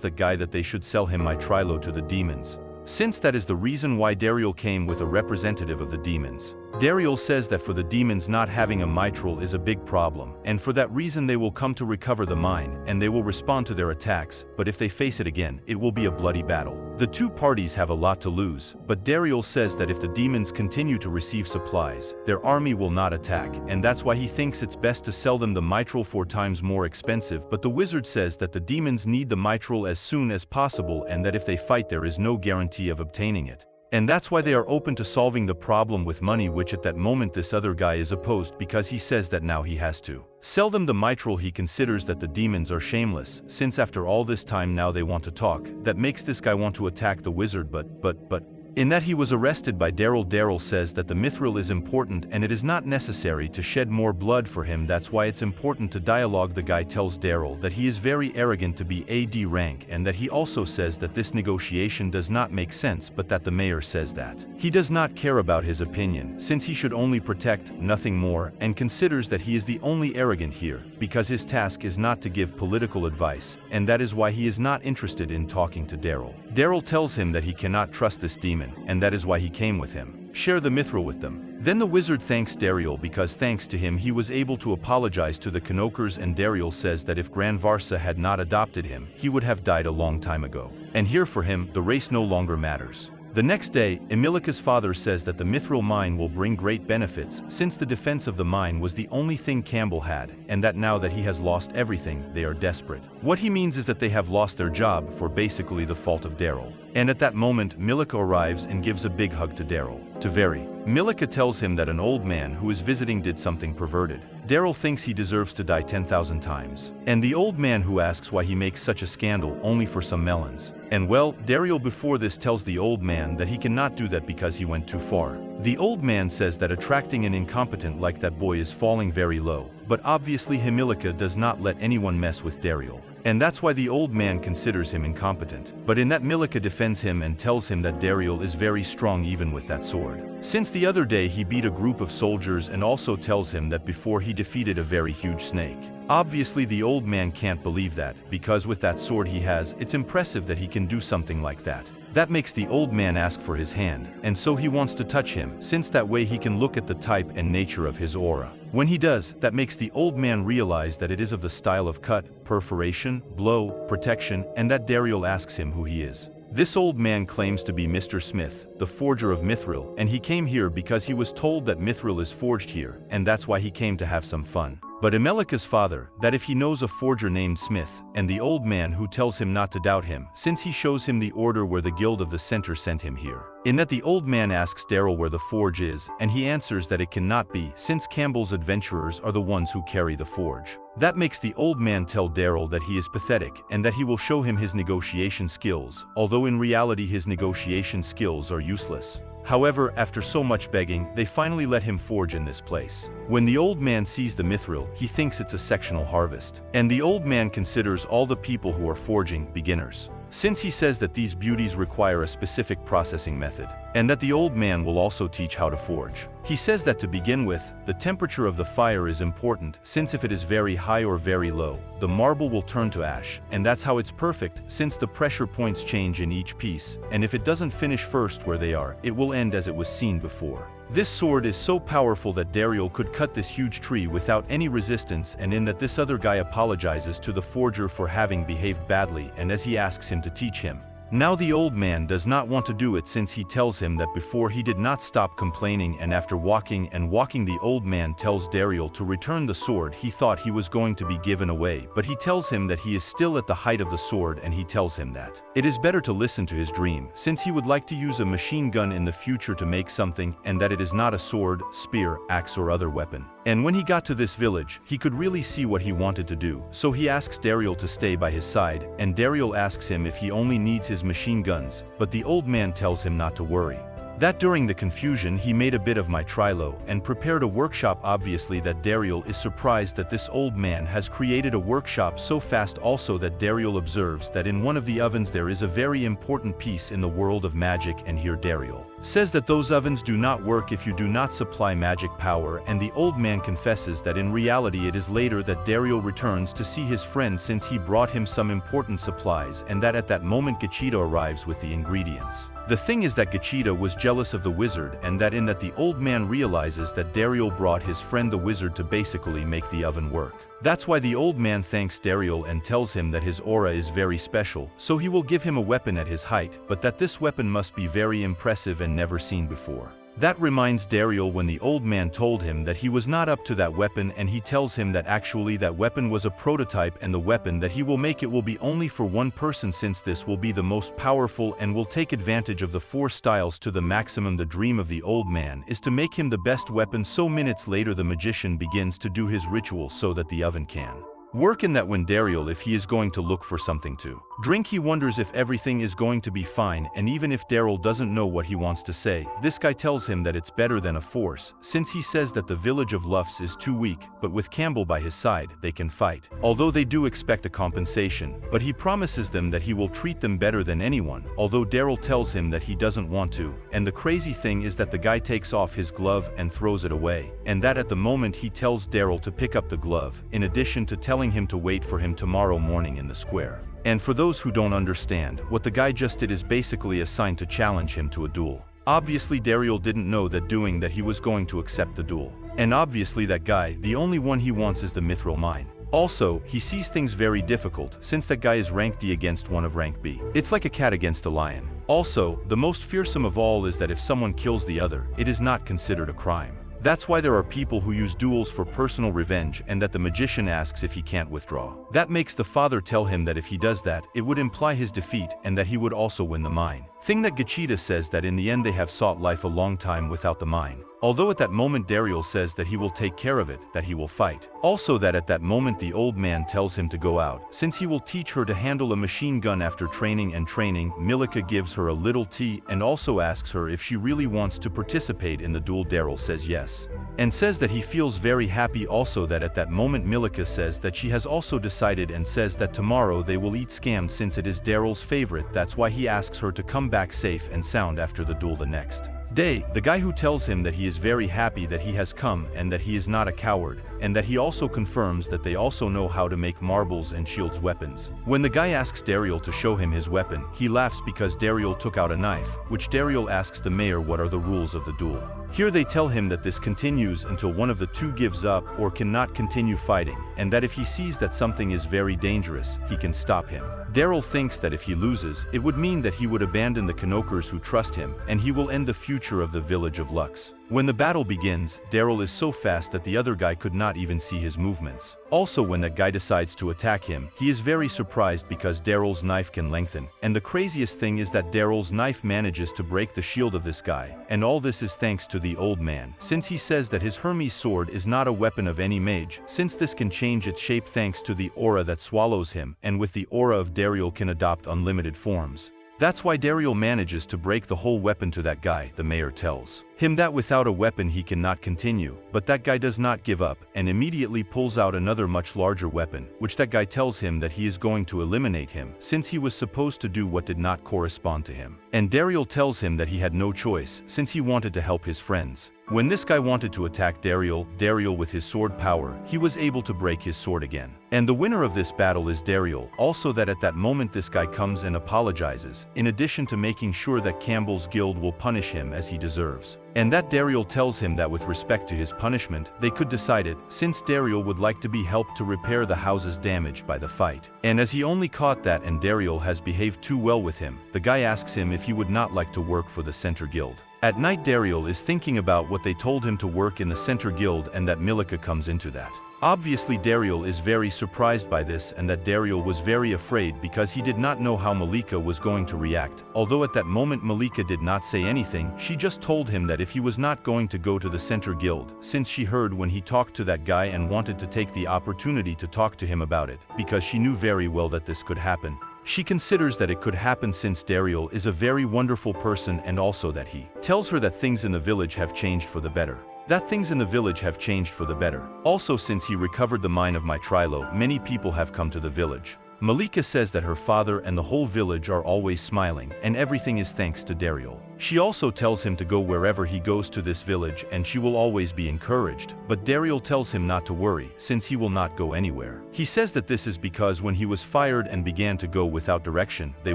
that guy that they should sell him my Trilo to the demons, since that is the reason why Dariel came with a representative of the demons. Dariel says that for the demons not having a mitral is a big problem, and for that reason they will come to recover the mine, and they will respond to their attacks, but if they face it again, it will be a bloody battle. The two parties have a lot to lose, but Dariel says that if the demons continue to receive supplies, their army will not attack, and that's why he thinks it's best to sell them the mitral 4 times more expensive. But the wizard says that the demons need the mitral as soon as possible, and that if they fight there is no guarantee of obtaining it. And that's why they are open to solving the problem with money, which at that moment this other guy is opposed because he says that now he has to sell them the mitral. He considers that the demons are shameless, since after all this time now they want to talk. That makes this guy want to attack the wizard, but in that he was arrested by Dariel. Dariel says that the mithril is important and it is not necessary to shed more blood for him, that's why it's important to dialogue. The guy tells Dariel that he is very arrogant to be AD rank, and that he also says that this negotiation does not make sense, but that the mayor says that he does not care about his opinion, since he should only protect, nothing more, and considers that he is the only arrogant here, because his task is not to give political advice, and that is why he is not interested in talking to Dariel. Dariel tells him that he cannot trust this demon, and that is why he came with him. Share the mithril with them. Then the wizard thanks Dariel because thanks to him he was able to apologize to the Canuckers, and Dariel says that if Gran Varsa had not adopted him, he would have died a long time ago. And here for him, the race no longer matters. The next day, Emilika's father says that the mithril mine will bring great benefits, since the defense of the mine was the only thing Campbell had, and that now that he has lost everything, they are desperate. What he means is that they have lost their job for basically the fault of Dariel. And at that moment, Milika arrives and gives a big hug to Dariel. To Very. Milika tells him that an old man who is visiting did something perverted. Dariel thinks he deserves to die 10,000 times. And the old man who asks why he makes such a scandal only for some melons. And well, Dariel before this tells the old man that he cannot do that because he went too far. The old man says that attracting an incompetent like that boy is falling very low, but obviously Himilika does not let anyone mess with Dariel. and that's why the old man considers him incompetent. But in that Milika defends him and tells him that Dariel is very strong even with that sword. Since the other day he beat a group of soldiers, and also tells him that before he defeated a very huge snake. Obviously the old man can't believe that, because with that sword he has, it's impressive that he can do something like that. That makes the old man ask for his hand, and so he wants to touch him, since that way he can look at the type and nature of his aura. When he does, that makes the old man realize that it is of the style of cut, perforation, blow, protection, and that Dariel asks him who he is. This old man claims to be Mr. Smith, the forger of Mithril, and he came here because he was told that Mithril is forged here, and that's why he came to have some fun. But Imelika's father, that if he knows a forger named Smith, and the old man who tells him not to doubt him, since he shows him the order where the Guild of the Center sent him here. In that the old man asks Dariel where the forge is, and he answers that it cannot be, since Campbell's adventurers are the ones who carry the forge. That makes the old man tell Dariel that he is pathetic, and that he will show him his negotiation skills, although in reality his negotiation skills are useless. However, after so much begging, they finally let him forge in this place. When the old man sees the mithril, he thinks it's a sectional harvest. And the old man considers all the people who are forging beginners, since he says that these beauties require a specific processing method, and that the old man will also teach how to forge. He says that to begin with, the temperature of the fire is important, since if it is very high or very low, the marble will turn to ash, and that's how it's perfect, since the pressure points change in each piece, and if it doesn't finish first where they are, it will end as it was seen before. This sword is so powerful that Dariel could cut this huge tree without any resistance, and in that this other guy apologizes to the forger for having behaved badly, and as he asks him to teach him. Now the old man does not want to do it, since he tells him that before he did not stop complaining, and after walking the old man tells Dariel to return the sword. He thought he was going to be given away, but he tells him that he is still at the height of the sword, and he tells him that it is better to listen to his dream, since he would like to use a machine gun in the future to make something, and that it is not a sword, spear, axe or other weapon. And when he got to this village, he could really see what he wanted to do, so he asks Dariel to stay by his side, and Dariel asks him if he only needs his machine guns, but the old man tells him not to worry. That during the confusion he made a bit of my trilo and prepared a workshop. Obviously that Dariel is surprised that this old man has created a workshop so fast. Also that Dariel observes that in one of the ovens there is a very important piece in the world of magic, and here Dariel says that those ovens do not work if you do not supply magic power, and the old man confesses that in reality it is later that Dariel returns to see his friend, since he brought him some important supplies, and that at that moment Gachita arrives with the ingredients. The thing is that Gachita was jealous of the wizard, and that in that the old man realizes that Dariel brought his friend the wizard to basically make the oven work. That's why the old man thanks Dariel and tells him that his aura is very special, so he will give him a weapon at his height, but that this weapon must be very impressive and never seen before. That reminds Dariel when the old man told him that he was not up to that weapon, and he tells him that actually that weapon was a prototype, and the weapon that he will make it will be only for one person, since this will be the most powerful and will take advantage of the 4 styles to the maximum. The dream of the old man is to make him the best weapon. So minutes later the magician begins to do his ritual so that the oven can work. In that when Dariel, if he is going to look for something to drink, he wonders if everything is going to be fine, and even if Dariel doesn't know what he wants to say, this guy tells him that it's better than a force, since he says that the village of Luffs is too weak, but with Campbell by his side, they can fight. Although they do expect a compensation, but he promises them that he will treat them better than anyone, although Dariel tells him that he doesn't want to. And the crazy thing is that the guy takes off his glove and throws it away, and that at the moment he tells Dariel to pick up the glove, in addition to telling him to wait for him tomorrow morning in the square. And for those who don't understand, what the guy just did is basically a sign to challenge him to a duel. Obviously Dariel didn't know that doing that he was going to accept the duel. And obviously that guy, the only one he wants is the mithril mine. Also, he sees things very difficult, since that guy is rank D against one of rank B. It's like a cat against a lion. Also, the most fearsome of all is that if someone kills the other, it is not considered a crime. That's why there are people who use duels for personal revenge, and that the magician asks if he can't withdraw. That makes the father tell him that if he does that, it would imply his defeat, and that he would also win the mine. Thing that Gachita says that in the end they have sought life a long time without the mine. Although at that moment Dariel says that he will take care of it, that he will fight. Also that at that moment the old man tells him to go out, since he will teach her to handle a machine gun after training. Milika gives her a little tea and also asks her if she really wants to participate in the duel. Dariel says yes, and says that he feels very happy. Also that at that moment Milika says that she has also decided and says that tomorrow they will eat scam since it is Dariel's favorite. That's why he asks her to come back safe and sound after the duel the next day. The guy who tells him that he is very happy that he has come and that he is not a coward, and that he also confirms that they also know how to make marbles and shields weapons. When the guy asks Dariel to show him his weapon, he laughs because Dariel took out a knife, which Dariel asks the mayor what are the rules of the duel. Here they tell him that this continues until one of the two gives up or cannot continue fighting, and that if he sees that something is very dangerous, he can stop him. Dariel thinks that if he loses, it would mean that he would abandon the Kanokers who trust him, and he will end the future of the village of Lux. When the battle begins, Dariel is so fast that the other guy could not even see his movements. Also when that guy decides to attack him, he is very surprised because Dariel's knife can lengthen, and the craziest thing is that Dariel's knife manages to break the shield of this guy, and all this is thanks to the old man, since he says that his Hermes sword is not a weapon of any mage, since this can change its shape thanks to the aura that swallows him, and with the aura of Dariel can adopt unlimited forms. That's why Dariel manages to break the whole weapon to that guy. The mayor tells him that without a weapon he cannot continue, but that guy does not give up, and immediately pulls out another much larger weapon, which that guy tells him that he is going to eliminate him, since he was supposed to do what did not correspond to him. And Dariel tells him that he had no choice, since he wanted to help his friends. When this guy wanted to attack Dariel with his sword power, he was able to break his sword again. And the winner of this battle is Dariel. Also that at that moment this guy comes and apologizes, in addition to making sure that Campbell's guild will punish him as he deserves. And that Dariel tells him that with respect to his punishment, they could decide it, since Dariel would like to be helped to repair the houses damaged by the fight. And as he only caught that and Dariel has behaved too well with him, the guy asks him if he would not like to work for the Center Guild. At night Dariel is thinking about what they told him to work in the Center Guild and that Milika comes into that. Obviously Dariel is very surprised by this and that Dariel was very afraid because he did not know how Malika was going to react. Although at that moment Malika did not say anything, she just told him that if he was not going to go to the Center Guild, since she heard when he talked to that guy and wanted to take the opportunity to talk to him about it, because she knew very well that this could happen. She considers that it could happen since Dariel is a very wonderful person and also that he tells her that things in the village have changed for the better. That things in the village have changed for the better. Also since he recovered the mine of Mitrilo, many people have come to the village. Malika says that her father and the whole village are always smiling, and everything is thanks to Dariel. She also tells him to go wherever he goes to this village and she will always be encouraged, but Dariel tells him not to worry, since he will not go anywhere. He says that this is because when he was fired and began to go without direction, they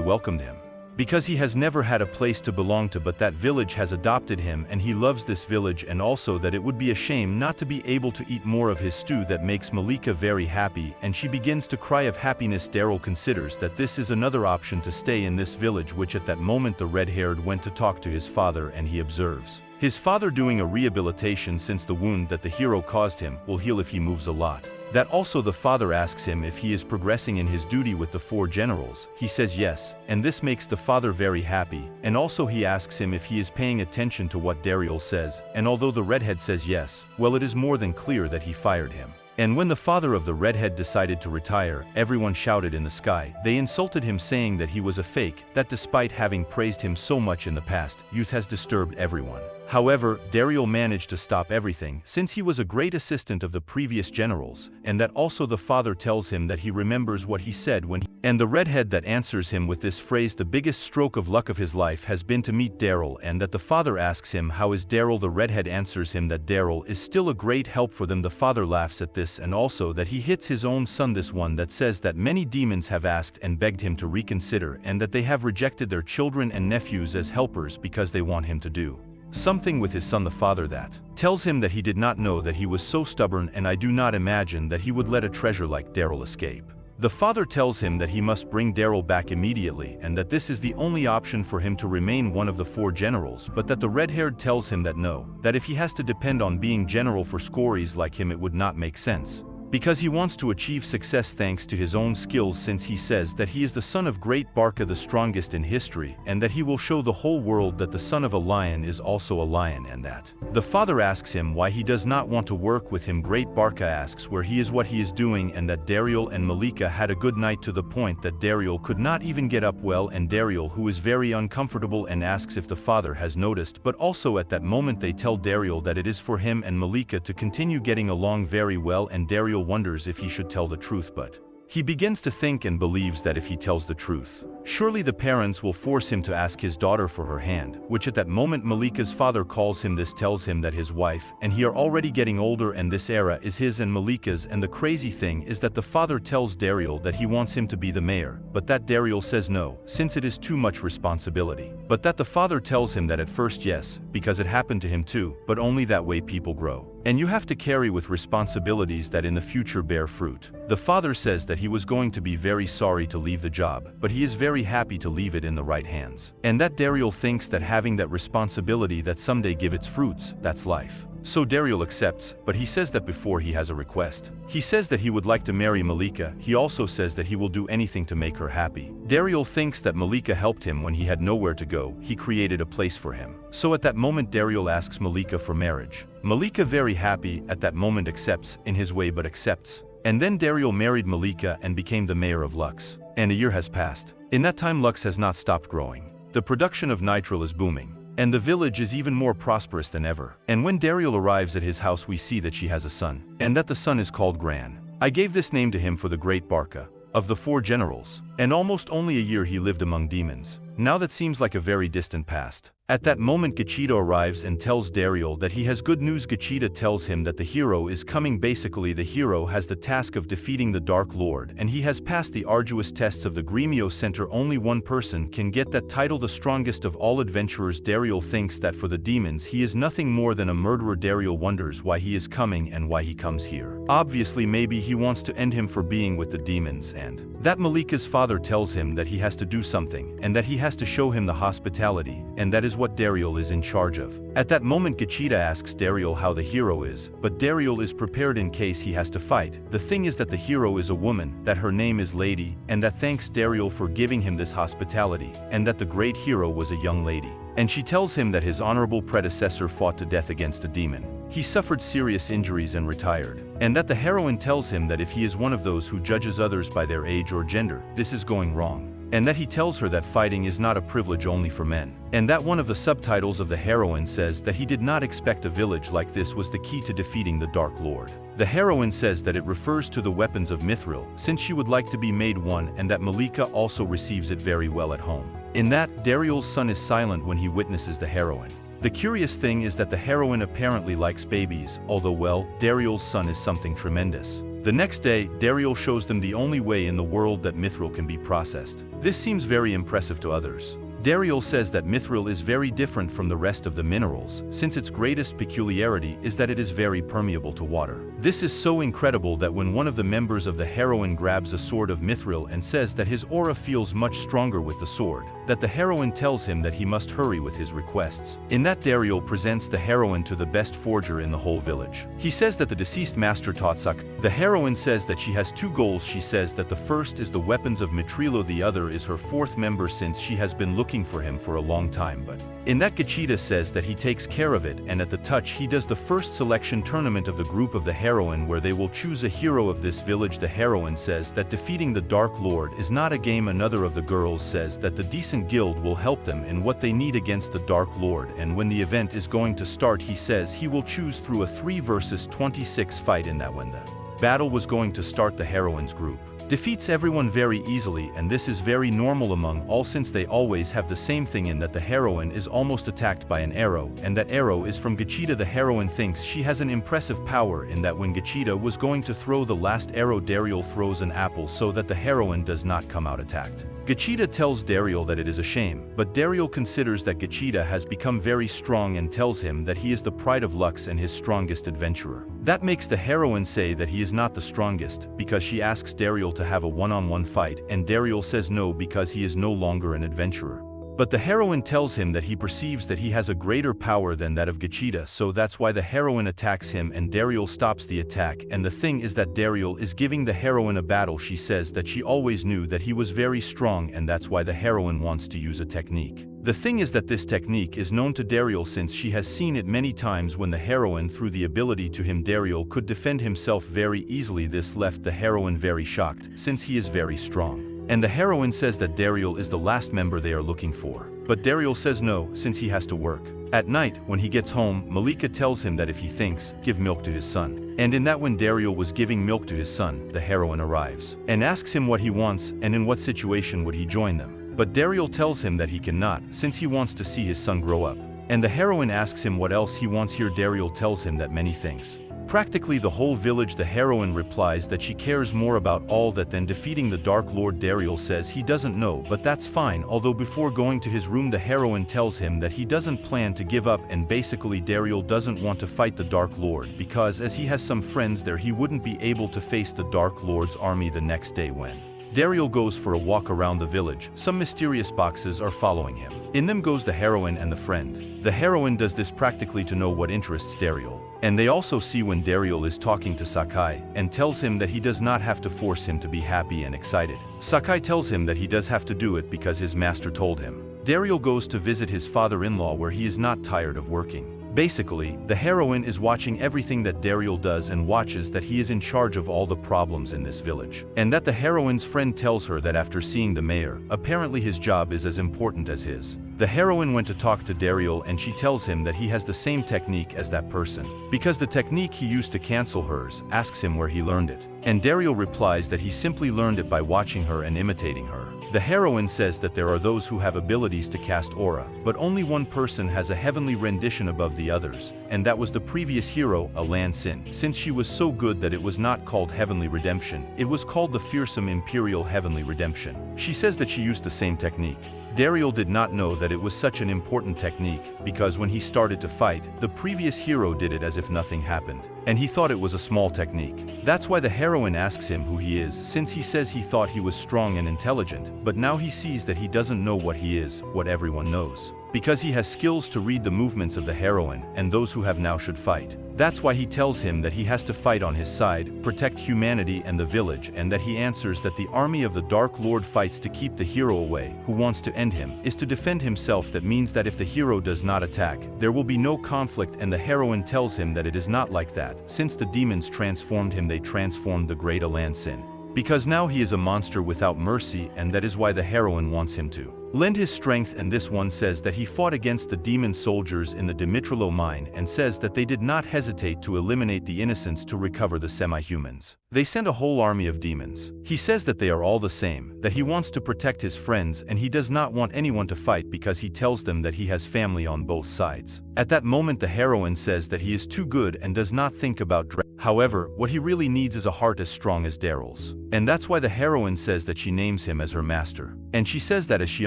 welcomed him. Because he has never had a place to belong to, but that village has adopted him and he loves this village, and also that it would be a shame not to be able to eat more of his stew. That makes Malika very happy and she begins to cry of happiness. Dariel considers that this is another option to stay in this village, which at that moment the red-haired went to talk to his father and he observes his father doing a rehabilitation since the wound that the hero caused him will heal if he moves a lot. That also the father asks him if he is progressing in his duty with the 4 generals. He says yes, and this makes the father very happy, and also he asks him if he is paying attention to what Dariel says, and although the redhead says yes, well it is more than clear that he fired him. And when the father of the redhead decided to retire, everyone shouted in the sky. They insulted him saying that he was a fake, that despite having praised him so much in the past, youth has disturbed everyone. However, Dariel managed to stop everything since he was a great assistant of the previous generals, and that also the father tells him that he remembers what he said when he and the redhead that answers him with this phrase, the biggest stroke of luck of his life has been to meet Dariel, and that the father asks him how is Dariel. The redhead answers him that Dariel is still a great help for them. The father laughs at this and also that he hits his own son. This one that says that many demons have asked and begged him to reconsider and that they have rejected their children and nephews as helpers because they want him to do something with his son. The father that tells him that he did not know that he was so stubborn, and I do not imagine that he would let a treasure like Dariel escape. The father tells him that he must bring Dariel back immediately and that this is the only option for him to remain one of the 4 generals, but that the red-haired tells him that no, that if he has to depend on being general for scories like him it would not make sense. because he wants to achieve success thanks to his own skills, since he says that he is the son of Great Barca, the strongest in history, and that he will show the whole world that the son of a lion is also a lion, and that. The father asks him why he does not want to work with him. Great Barca asks where he is, what he is doing, and that Dariel and Malika had a good night, to the point that Dariel could not even get up well, and Dariel, who is very uncomfortable, and asks if the father has noticed, but also at that moment they tell Dariel that it is for him and Malika to continue getting along very well, and Dariel wonders if he should tell the truth, but he begins to think and believes that if he tells the truth, surely the parents will force him to ask his daughter for her hand, which at that moment Malika's father calls him. This tells him that his wife and he are already getting older, and this era is his and Malika's, and the crazy thing is that the father tells Dariel that he wants him to be the mayor, but that Dariel says no, since it is too much responsibility, but that the father tells him that at first yes, because it happened to him too, but only that way people grow, and you have to carry with responsibilities that in the future bear fruit. The father says that he was going to be very sorry to leave the job, but he is very happy to leave it in the right hands, and that Dariel thinks that having that responsibility that someday give its fruits, that's life. So Dariel accepts, but he says that before he has a request. He says that he would like to marry Malika. He also says that he will do anything to make her happy. Dariel thinks that Malika helped him when he had nowhere to go. He created a place for him. So at that moment Dariel asks Malika for marriage. Malika, very happy at that moment, accepts, in his way, but accepts. And then Dariel married Malika and became the mayor of Lux. And a year has passed. In that time Lux has not stopped growing. The production of nitrile is booming, and the village is even more prosperous than ever. And when Dariel arrives at his house, we see that she has a son, and that the son is called Gran. I gave this name to him for the Great Barca, of the 4 generals, and almost only a year he lived among demons. Now that seems like a very distant past. At that moment Gachita arrives and tells Dariel that he has good news. Gachita tells him that the hero is coming. Basically the hero has the task of defeating the Dark Lord, and he has passed the arduous tests of the Gremio Center. Only one person can get that title, the strongest of all adventurers. Dariel thinks that for the demons he is nothing more than a murderer. Dariel wonders why he is coming and why he comes here. Obviously maybe he wants to end him for being with the demons, and that Malika's father tells him that he has to do something, and that he has to show him the hospitality, and that is what Dariel is in charge of. At that moment Gachita asks Dariel how the hero is, but Dariel is prepared in case he has to fight. The thing is that the hero is a woman, that her name is Lady, and that thanks Dariel for giving him this hospitality, and that the great hero was a young lady. And she tells him that his honorable predecessor fought to death against a demon. He suffered serious injuries and retired, and that the heroine tells him that if he is one of those who judges others by their age or gender, this is going wrong. And that he tells her that fighting is not a privilege only for men. And that one of the subtitles of the heroine says that he did not expect a village like this was the key to defeating the Dark Lord. The heroine says that it refers to the weapons of Mithril, since she would like to be made one, and that Malika also receives it very well at home. In that, Dariel's son is silent when he witnesses the heroine. The curious thing is that the heroine apparently likes babies, although well, Dariel's son is something tremendous. The next day, Dariel shows them the only way in the world that Mithril can be processed. This seems very impressive to others. Dariel says that Mithril is very different from the rest of the minerals, since its greatest peculiarity is that it is very permeable to water. This is so incredible that when one of the members of the heroine grabs a sword of Mithril and says that his aura feels much stronger with the sword, that the heroine tells him that he must hurry with his requests. In that, Dariel presents the heroine to the best forger in the whole village. He says that the deceased master Totsak. The heroine says that she has 2 goals. She says that the first is the weapons of Mitrilo, the other is her 4th member, since she has been looking for him for a long time, but in that Gachita says that he takes care of it, and at the touch he does the first selection tournament of the group of the heroine where they will choose a hero of this village. The heroine says that defeating the Dark Lord is not a game. Another of the girls says that the decent guild will help them in what they need against the Dark Lord, and when the event is going to start he says he will choose through a 3 versus 26 fight. In that, when the battle was going to start, the heroine's group defeats everyone very easily, and this is very normal among all since they always have the same thing, in that the heroine is almost attacked by an arrow, and that arrow is from Gachita. The heroine thinks she has an impressive power in that when Gachita was going to throw the last arrow, Dariel throws an apple so that the heroine does not come out attacked. Gachita tells Dariel that it is a shame, but Dariel considers that Gachita has become very strong and tells him that he is the pride of Lux and his strongest adventurer. That makes the heroine say that he is not the strongest, because she asks Dariel to have a one-on-one fight, and Dariel says no because he is no longer an adventurer. But the heroine tells him that he perceives that he has a greater power than that of Gachita, so that's why the heroine attacks him and Dariel stops the attack. And the thing is that Dariel is giving the heroine a battle. She says that she always knew that he was very strong and that's why the heroine wants to use a technique. The thing is that this technique is known to Dariel since she has seen it many times when the heroine threw the ability to him. Dariel could defend himself very easily. This left the heroine very shocked since he is very strong. And the heroine says that Dariel is the last member they are looking for. But Dariel says no, since he has to work. At night, when he gets home, Malika tells him that if he thinks, give milk to his son. And in that when Dariel was giving milk to his son, the heroine arrives and asks him what he wants and in what situation would he join them. But Dariel tells him that he cannot, since he wants to see his son grow up. And the heroine asks him what else he wants here. Dariel tells him that many things. Practically the whole village. The heroine replies that she cares more about all that than defeating the Dark Lord. Dariel says he doesn't know, but that's fine. Although before going to his room the heroine tells him that he doesn't plan to give up, and basically Dariel doesn't want to fight the Dark Lord because as he has some friends there he wouldn't be able to face the Dark Lord's army the next day. When Dariel goes for a walk around the village, some mysterious boxes are following him. In them goes the heroine and the friend. The heroine does this practically to know what interests Dariel. And they also see when Dariel is talking to Sakai and tells him that he does not have to force him to be happy and excited. Sakai tells him that he does have to do it because his master told him. Dariel goes to visit his father-in-law where he is not tired of working. Basically, the heroine is watching everything that Dariel does and watches that he is in charge of all the problems in this village. And that the heroine's friend tells her that after seeing the mayor, apparently his job is as important as his. The heroine went to talk to Dariel and she tells him that he has the same technique as that person. Because the technique he used to cancel hers, asks him where he learned it. And Dariel replies that he simply learned it by watching her and imitating her. The heroine says that there are those who have abilities to cast aura, but only one person has a heavenly rendition above the others, and that was the previous hero, Alan Sin. Since she was so good that it was not called Heavenly Redemption, it was called the Fearsome Imperial Heavenly Redemption. She says that she used the same technique. Dariel did not know that it was such an important technique, because when he started to fight, the previous hero did it as if nothing happened, and he thought it was a small technique. That's why the heroine asks him who he is, since he says he thought he was strong and intelligent, but now he sees that he doesn't know what he is, what everyone knows. Because he has skills to read the movements of the heroine, and those who have now should fight. That's why he tells him that he has to fight on his side, protect humanity and the village, and that he answers that the army of the Dark Lord fights to keep the hero away, who wants to end him, is to defend himself. That means that if the hero does not attack, there will be no conflict, and the heroine tells him that it is not like that. Since the demons transformed him, they transformed the great Alan Sin. Because now he is a monster without mercy, and that is why the heroine wants him to lend his strength. And this one says that he fought against the demon soldiers in the Dimitrilo mine and says that they did not hesitate to eliminate the innocents to recover the semi-humans. They sent a whole army of demons. He says that they are all the same, that he wants to protect his friends and he does not want anyone to fight because he tells them that he has family on both sides. At that moment the heroine says that he is too good and does not think about however, what he really needs is a heart as strong as Daryl's. And that's why the heroine says that she names him as her master. And she says that as she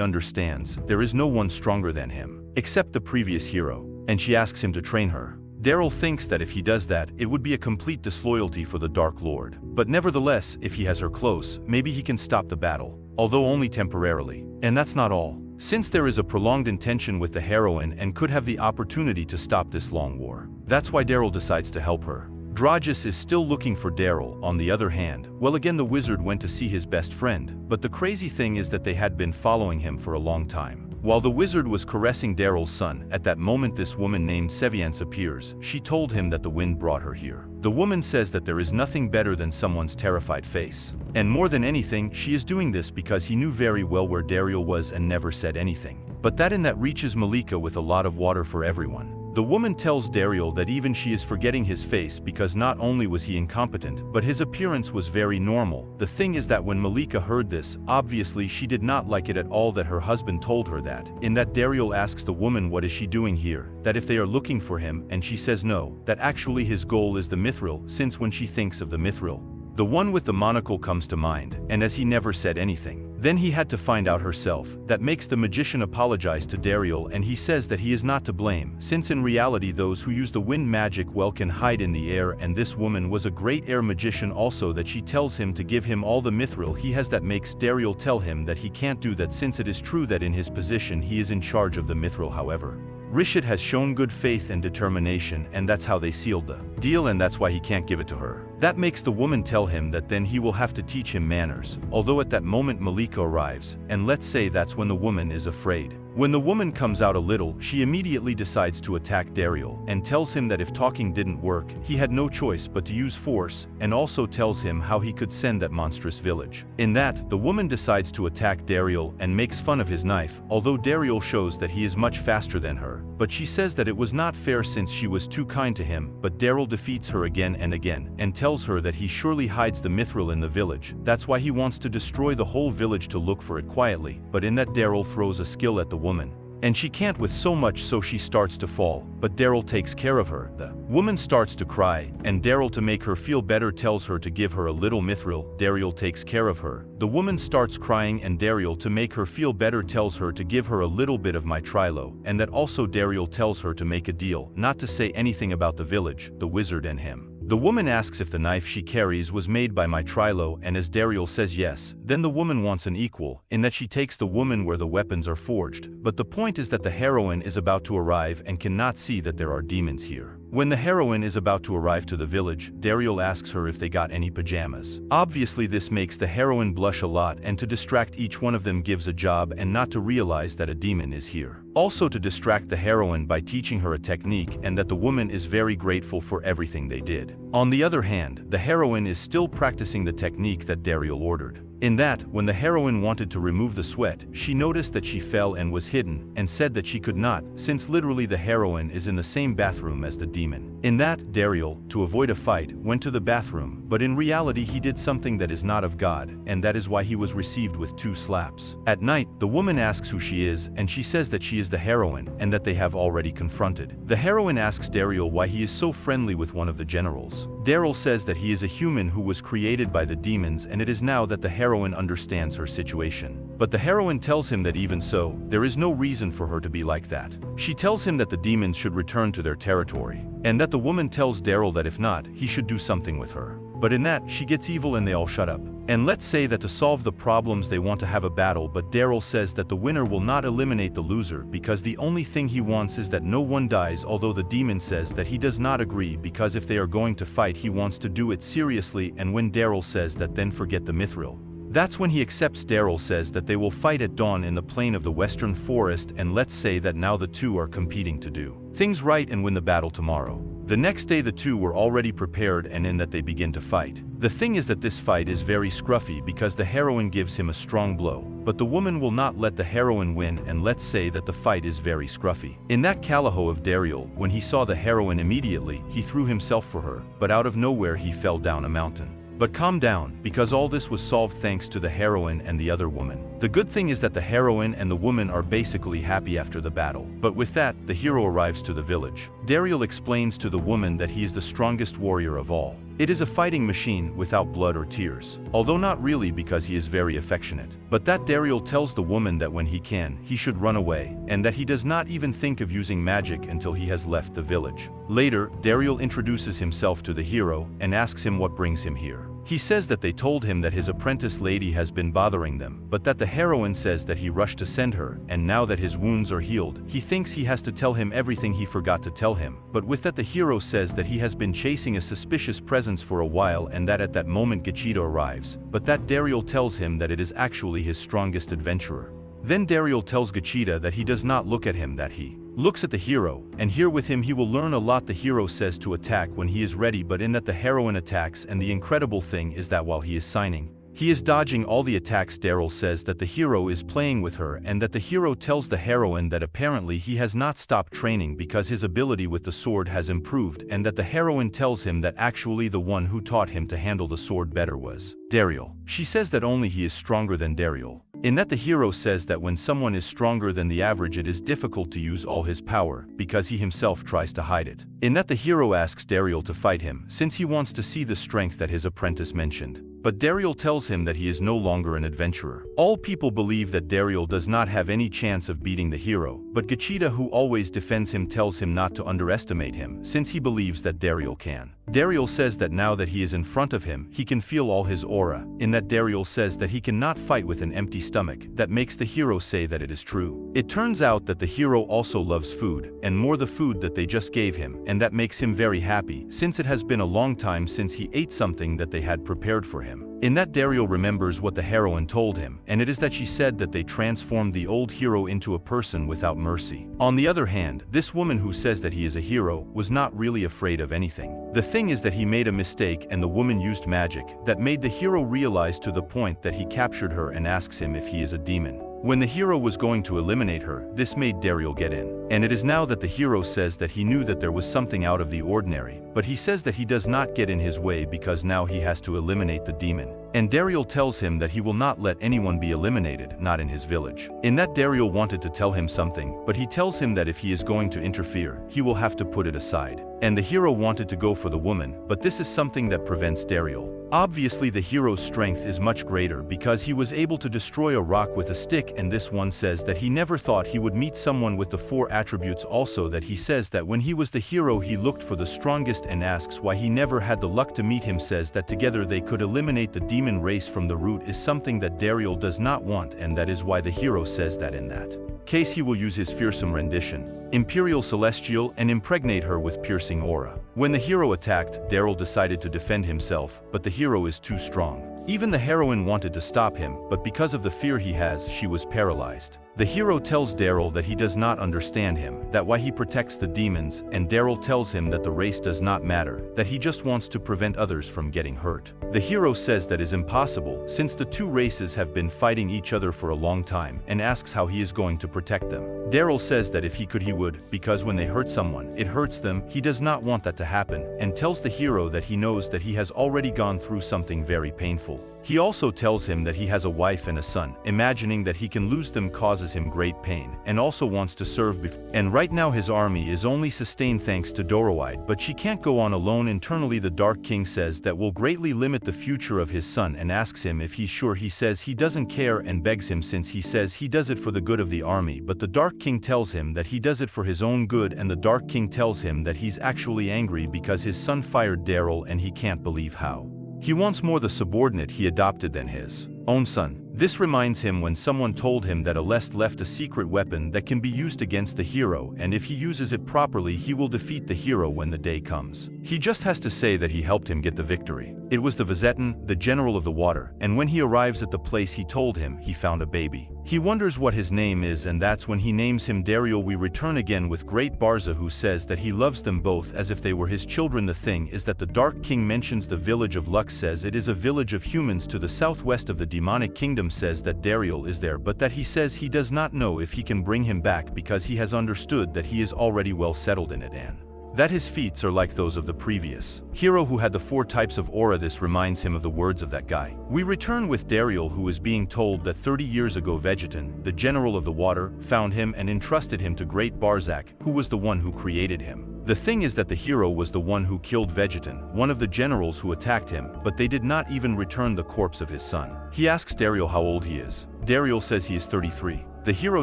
understands, there is no one stronger than him, except the previous hero. And she asks him to train her. Daryl thinks that if he does that, it would be a complete disloyalty for the Dark Lord. But nevertheless, if he has her close, maybe he can stop the battle, although only temporarily. And that's not all. Since there is a prolonged intention with the heroine and could have the opportunity to stop this long war. That's why Daryl decides to help her. Dragus is still looking for Daryl. On the other hand, well again the wizard went to see his best friend, but the crazy thing is that they had been following him for a long time. While the wizard was caressing Daryl's son, at that moment this woman named Seviance appears. She told him that the wind brought her here. The woman says that there is nothing better than someone's terrified face. And more than anything, she is doing this because he knew very well where Daryl was and never said anything. But that in that reaches Malika with a lot of water for everyone. The woman tells Dariel that even she is forgetting his face because not only was he incompetent, but his appearance was very normal. The thing is that when Malika heard this, obviously she did not like it at all that her husband told her that. In that Dariel asks the woman what is she doing here, that if they are looking for him, and she says no, that actually his goal is the mithril, since when she thinks of the mithril, the one with the monocle comes to mind, and as he never said anything. Then he had to find out herself. That makes the magician apologize to Dariel, and he says that he is not to blame, since in reality those who use the wind magic well can hide in the air, and this woman was a great air magician also, that she tells him to give him all the mithril he has. That makes Dariel tell him that he can't do that, since it is true that in his position he is in charge of the mithril. However, Rishit has shown good faith and determination, and that's how they sealed the deal, and that's why he can't give it to her. That makes the woman tell him that then he will have to teach him manners, although at that moment Malika arrives, and let's say that's when the woman is afraid. When the woman comes out a little, she immediately decides to attack Dariel, and tells him that if talking didn't work, he had no choice but to use force, and also tells him how he could send that monstrous village. In that, the woman decides to attack Dariel and makes fun of his knife, although Dariel shows that he is much faster than her, but she says that it was not fair since she was too kind to him. But Dariel defeats her again and again, and tells her that he surely hides the mithril in the village. That's why he wants to destroy the whole village to look for it quietly, but in that Dariel throws a skill at the woman, and she can't with so much, so she starts to fall, but Dariel takes care of her. The woman starts to cry, and Dariel, to make her feel better, tells her to give her a little mithril. Dariel takes care of her. The woman starts crying, and Dariel, to make her feel better, tells her to give her a little bit of my trilo, and that also Dariel tells her to make a deal not to say anything about the village, the wizard, and him. The woman asks if the knife she carries was made by my trilo, and as Dariel says yes, then the woman wants an equal, in that she takes the woman where the weapons are forged. But the point is that the heroine is about to arrive and cannot see that there are demons here. When the heroine is about to arrive to the village, Dariel asks her if they got any pajamas. Obviously this makes the heroine blush a lot, and to distract each one of them gives a job and not to realize that a demon is here. Also to distract the heroine by teaching her a technique, and that the woman is very grateful for everything they did. On the other hand, the heroine is still practicing the technique that Dariel ordered. In that, when the heroine wanted to remove the sweat, she noticed that she fell and was hidden, and said that she could not, since literally the heroine is in the same bathroom as the demon. In that, Dariel, to avoid a fight, went to the bathroom, but in reality he did something that is not of God, and that is why he was received with 2 slaps. At night, the woman asks who she is, and she says that she is the heroine, and that they have already confronted. The heroine asks Dariel why he is so friendly with one of the generals. Dariel says that he is a human who was created by the demons, and it is now that the heroine understands her situation. But the heroine tells him that even so, there is no reason for her to be like that. She tells him that the demons should return to their territory, and that the woman tells Dariel that if not, he should do something with her. But in that, she gets evil and they all shut up. And let's say that to solve the problems they want to have a battle, but Dariel says that the winner will not eliminate the loser, because the only thing he wants is that no one dies, although the demon says that he does not agree, because if they are going to fight he wants to do it seriously. And when Dariel says that then forget the mithril, that's when he accepts. Dariel says that they will fight at dawn in the plain of the western forest, and let's say that now the two are competing to do things right and win the battle tomorrow. The next day the two were already prepared, and in that they begin to fight. The thing is that this fight is very scruffy because the heroine gives him a strong blow, but the woman will not let the heroine win, and let's say that the fight is very scruffy. In that Caliho of Dariel, when he saw the heroine, immediately he threw himself for her, but out of nowhere he fell down a mountain. But calm down, because all this was solved thanks to the heroine and the other woman. The good thing is that the heroine and the woman are basically happy after the battle. But with that, the hero arrives to the village. Dariel explains to the woman that he is the strongest warrior of all. It is a fighting machine without blood or tears, although not really, because he is very affectionate. But that Dariel tells the woman that when he can, he should run away, and that he does not even think of using magic until he has left the village. Later, Dariel introduces himself to the hero and asks him what brings him here. He says that they told him that his apprentice lady has been bothering them, but that the heroine says that he rushed to send her, and now that his wounds are healed, he thinks he has to tell him everything he forgot to tell him. But with that, the hero says that he has been chasing a suspicious presence for a while, and that at that moment Gachita arrives, but that Dariel tells him that it is actually his strongest adventurer. Then Dariel tells Gachita that he does not look at him, that he looks at the hero, and here with him he will learn a lot. The hero says to attack when he is ready, but in that the heroine attacks, and the incredible thing is that while he is signing, he is dodging all the attacks. Dariel says that the hero is playing with her, and that the hero tells the heroine that apparently he has not stopped training because his ability with the sword has improved, and that the heroine tells him that actually the one who taught him to handle the sword better was Dariel. She says that only he is stronger than Dariel. In that, the hero says that when someone is stronger than the average, it is difficult to use all his power, because he himself tries to hide it. In that, the hero asks Dariel to fight him, since he wants to see the strength that his apprentice mentioned. but Dariel tells him that he is no longer an adventurer. All people believe that Dariel does not have any chance of beating the hero, but Gachita, who always defends him, tells him not to underestimate him, since he believes that Dariel can. Dariel says that now that he is in front of him, he can feel all his aura, in that Dariel says that he cannot fight with an empty stomach. That makes the hero say that it is true. It turns out that the hero also loves food, and more the food that they just gave him, and that makes him very happy, since it has been a long time since he ate something that they had prepared for him. In that, Dariel remembers what the heroine told him, and it is that she said that they transformed the old hero into a person without mercy. On the other hand, this woman who says that he is a hero was not really afraid of anything. The thing is that he made a mistake and the woman used magic that made the hero realize to the point that he captured her and asks him if he is a demon. When the hero was going to eliminate her, this made Dariel get in. And it is now that the hero says that he knew that there was something out of the ordinary, but he says that he does not get in his way because now he has to eliminate the demon. And Dariel tells him that he will not let anyone be eliminated, not in his village. In that, Dariel wanted to tell him something, but he tells him that if he is going to interfere, he will have to put it aside. And the hero wanted to go for the woman, but this is something that prevents Dariel. Obviously, the hero's strength is much greater because he was able to destroy a rock with a stick, and this one says that he never thought he would meet someone with the 4 attributes. Also, that he says that when he was the hero he looked for the strongest and asks why he never had the luck to meet him. Says that together they could eliminate the demon race from the root is something that Dariel does not want, and that is why the hero says that in that case he will use his fearsome rendition, Imperial Celestial, and impregnate her with piercing aura. When the hero attacked, Dariel decided to defend himself, but the hero is too strong. Even the heroine wanted to stop him, but because of the fear he has, she was paralyzed. The hero tells Dariel that he does not understand him, that why he protects the demons, and Dariel tells him that the race does not matter, that he just wants to prevent others from getting hurt. The hero says that is impossible, since the 2 races have been fighting each other for a long time, and asks how he is going to protect them. Dariel says that if he could he would, because when they hurt someone, it hurts them. He does not want that to happen, and tells the hero that he knows that he has already gone through something very painful. He also tells him that he has a wife and a son, imagining that he can lose them causes him great pain, and also wants to serve and right now his army is only sustained thanks to Doroide, but she can't go on alone. Internally, the Dark King says that will greatly limit the future of his son and asks him if he's sure. He says he doesn't care and begs him, since he says he does it for the good of the army, but the Dark King tells him that he does it for his own good, and the Dark King tells him that he's actually angry because his son fired Dariel and he can't believe how he wants more the subordinate he adopted than his own son. This reminds him when someone told him that Aleste left a secret weapon that can be used against the hero, and if he uses it properly he will defeat the hero when the day comes. He just has to say that he helped him get the victory. It was the Vizetan, the general of the water, and when he arrives at the place he told him he found a baby. He wonders what his name is, and that's when he names him Dariel. We return again with Great Barza, who says that he loves them both as if they were his children. The thing is that the Dark King mentions the village of Lux, says it is a village of humans to the southwest of the demonic kingdom, says that Dariel is there, but that he says he does not know if he can bring him back because he has understood that he is already well settled in it, and that his feats are like those of the previous hero who had the 4 types of aura. This reminds him of the words of that guy. We return with Dariel, who is being told that 30 years ago Vegetan, the general of the water, found him and entrusted him to Great Barzak, who was the one who created him. The thing is that the hero was the one who killed Vegetan, one of the generals who attacked him, but they did not even return the corpse of his son. He asks Dariel how old he is. Dariel says he is 33. The hero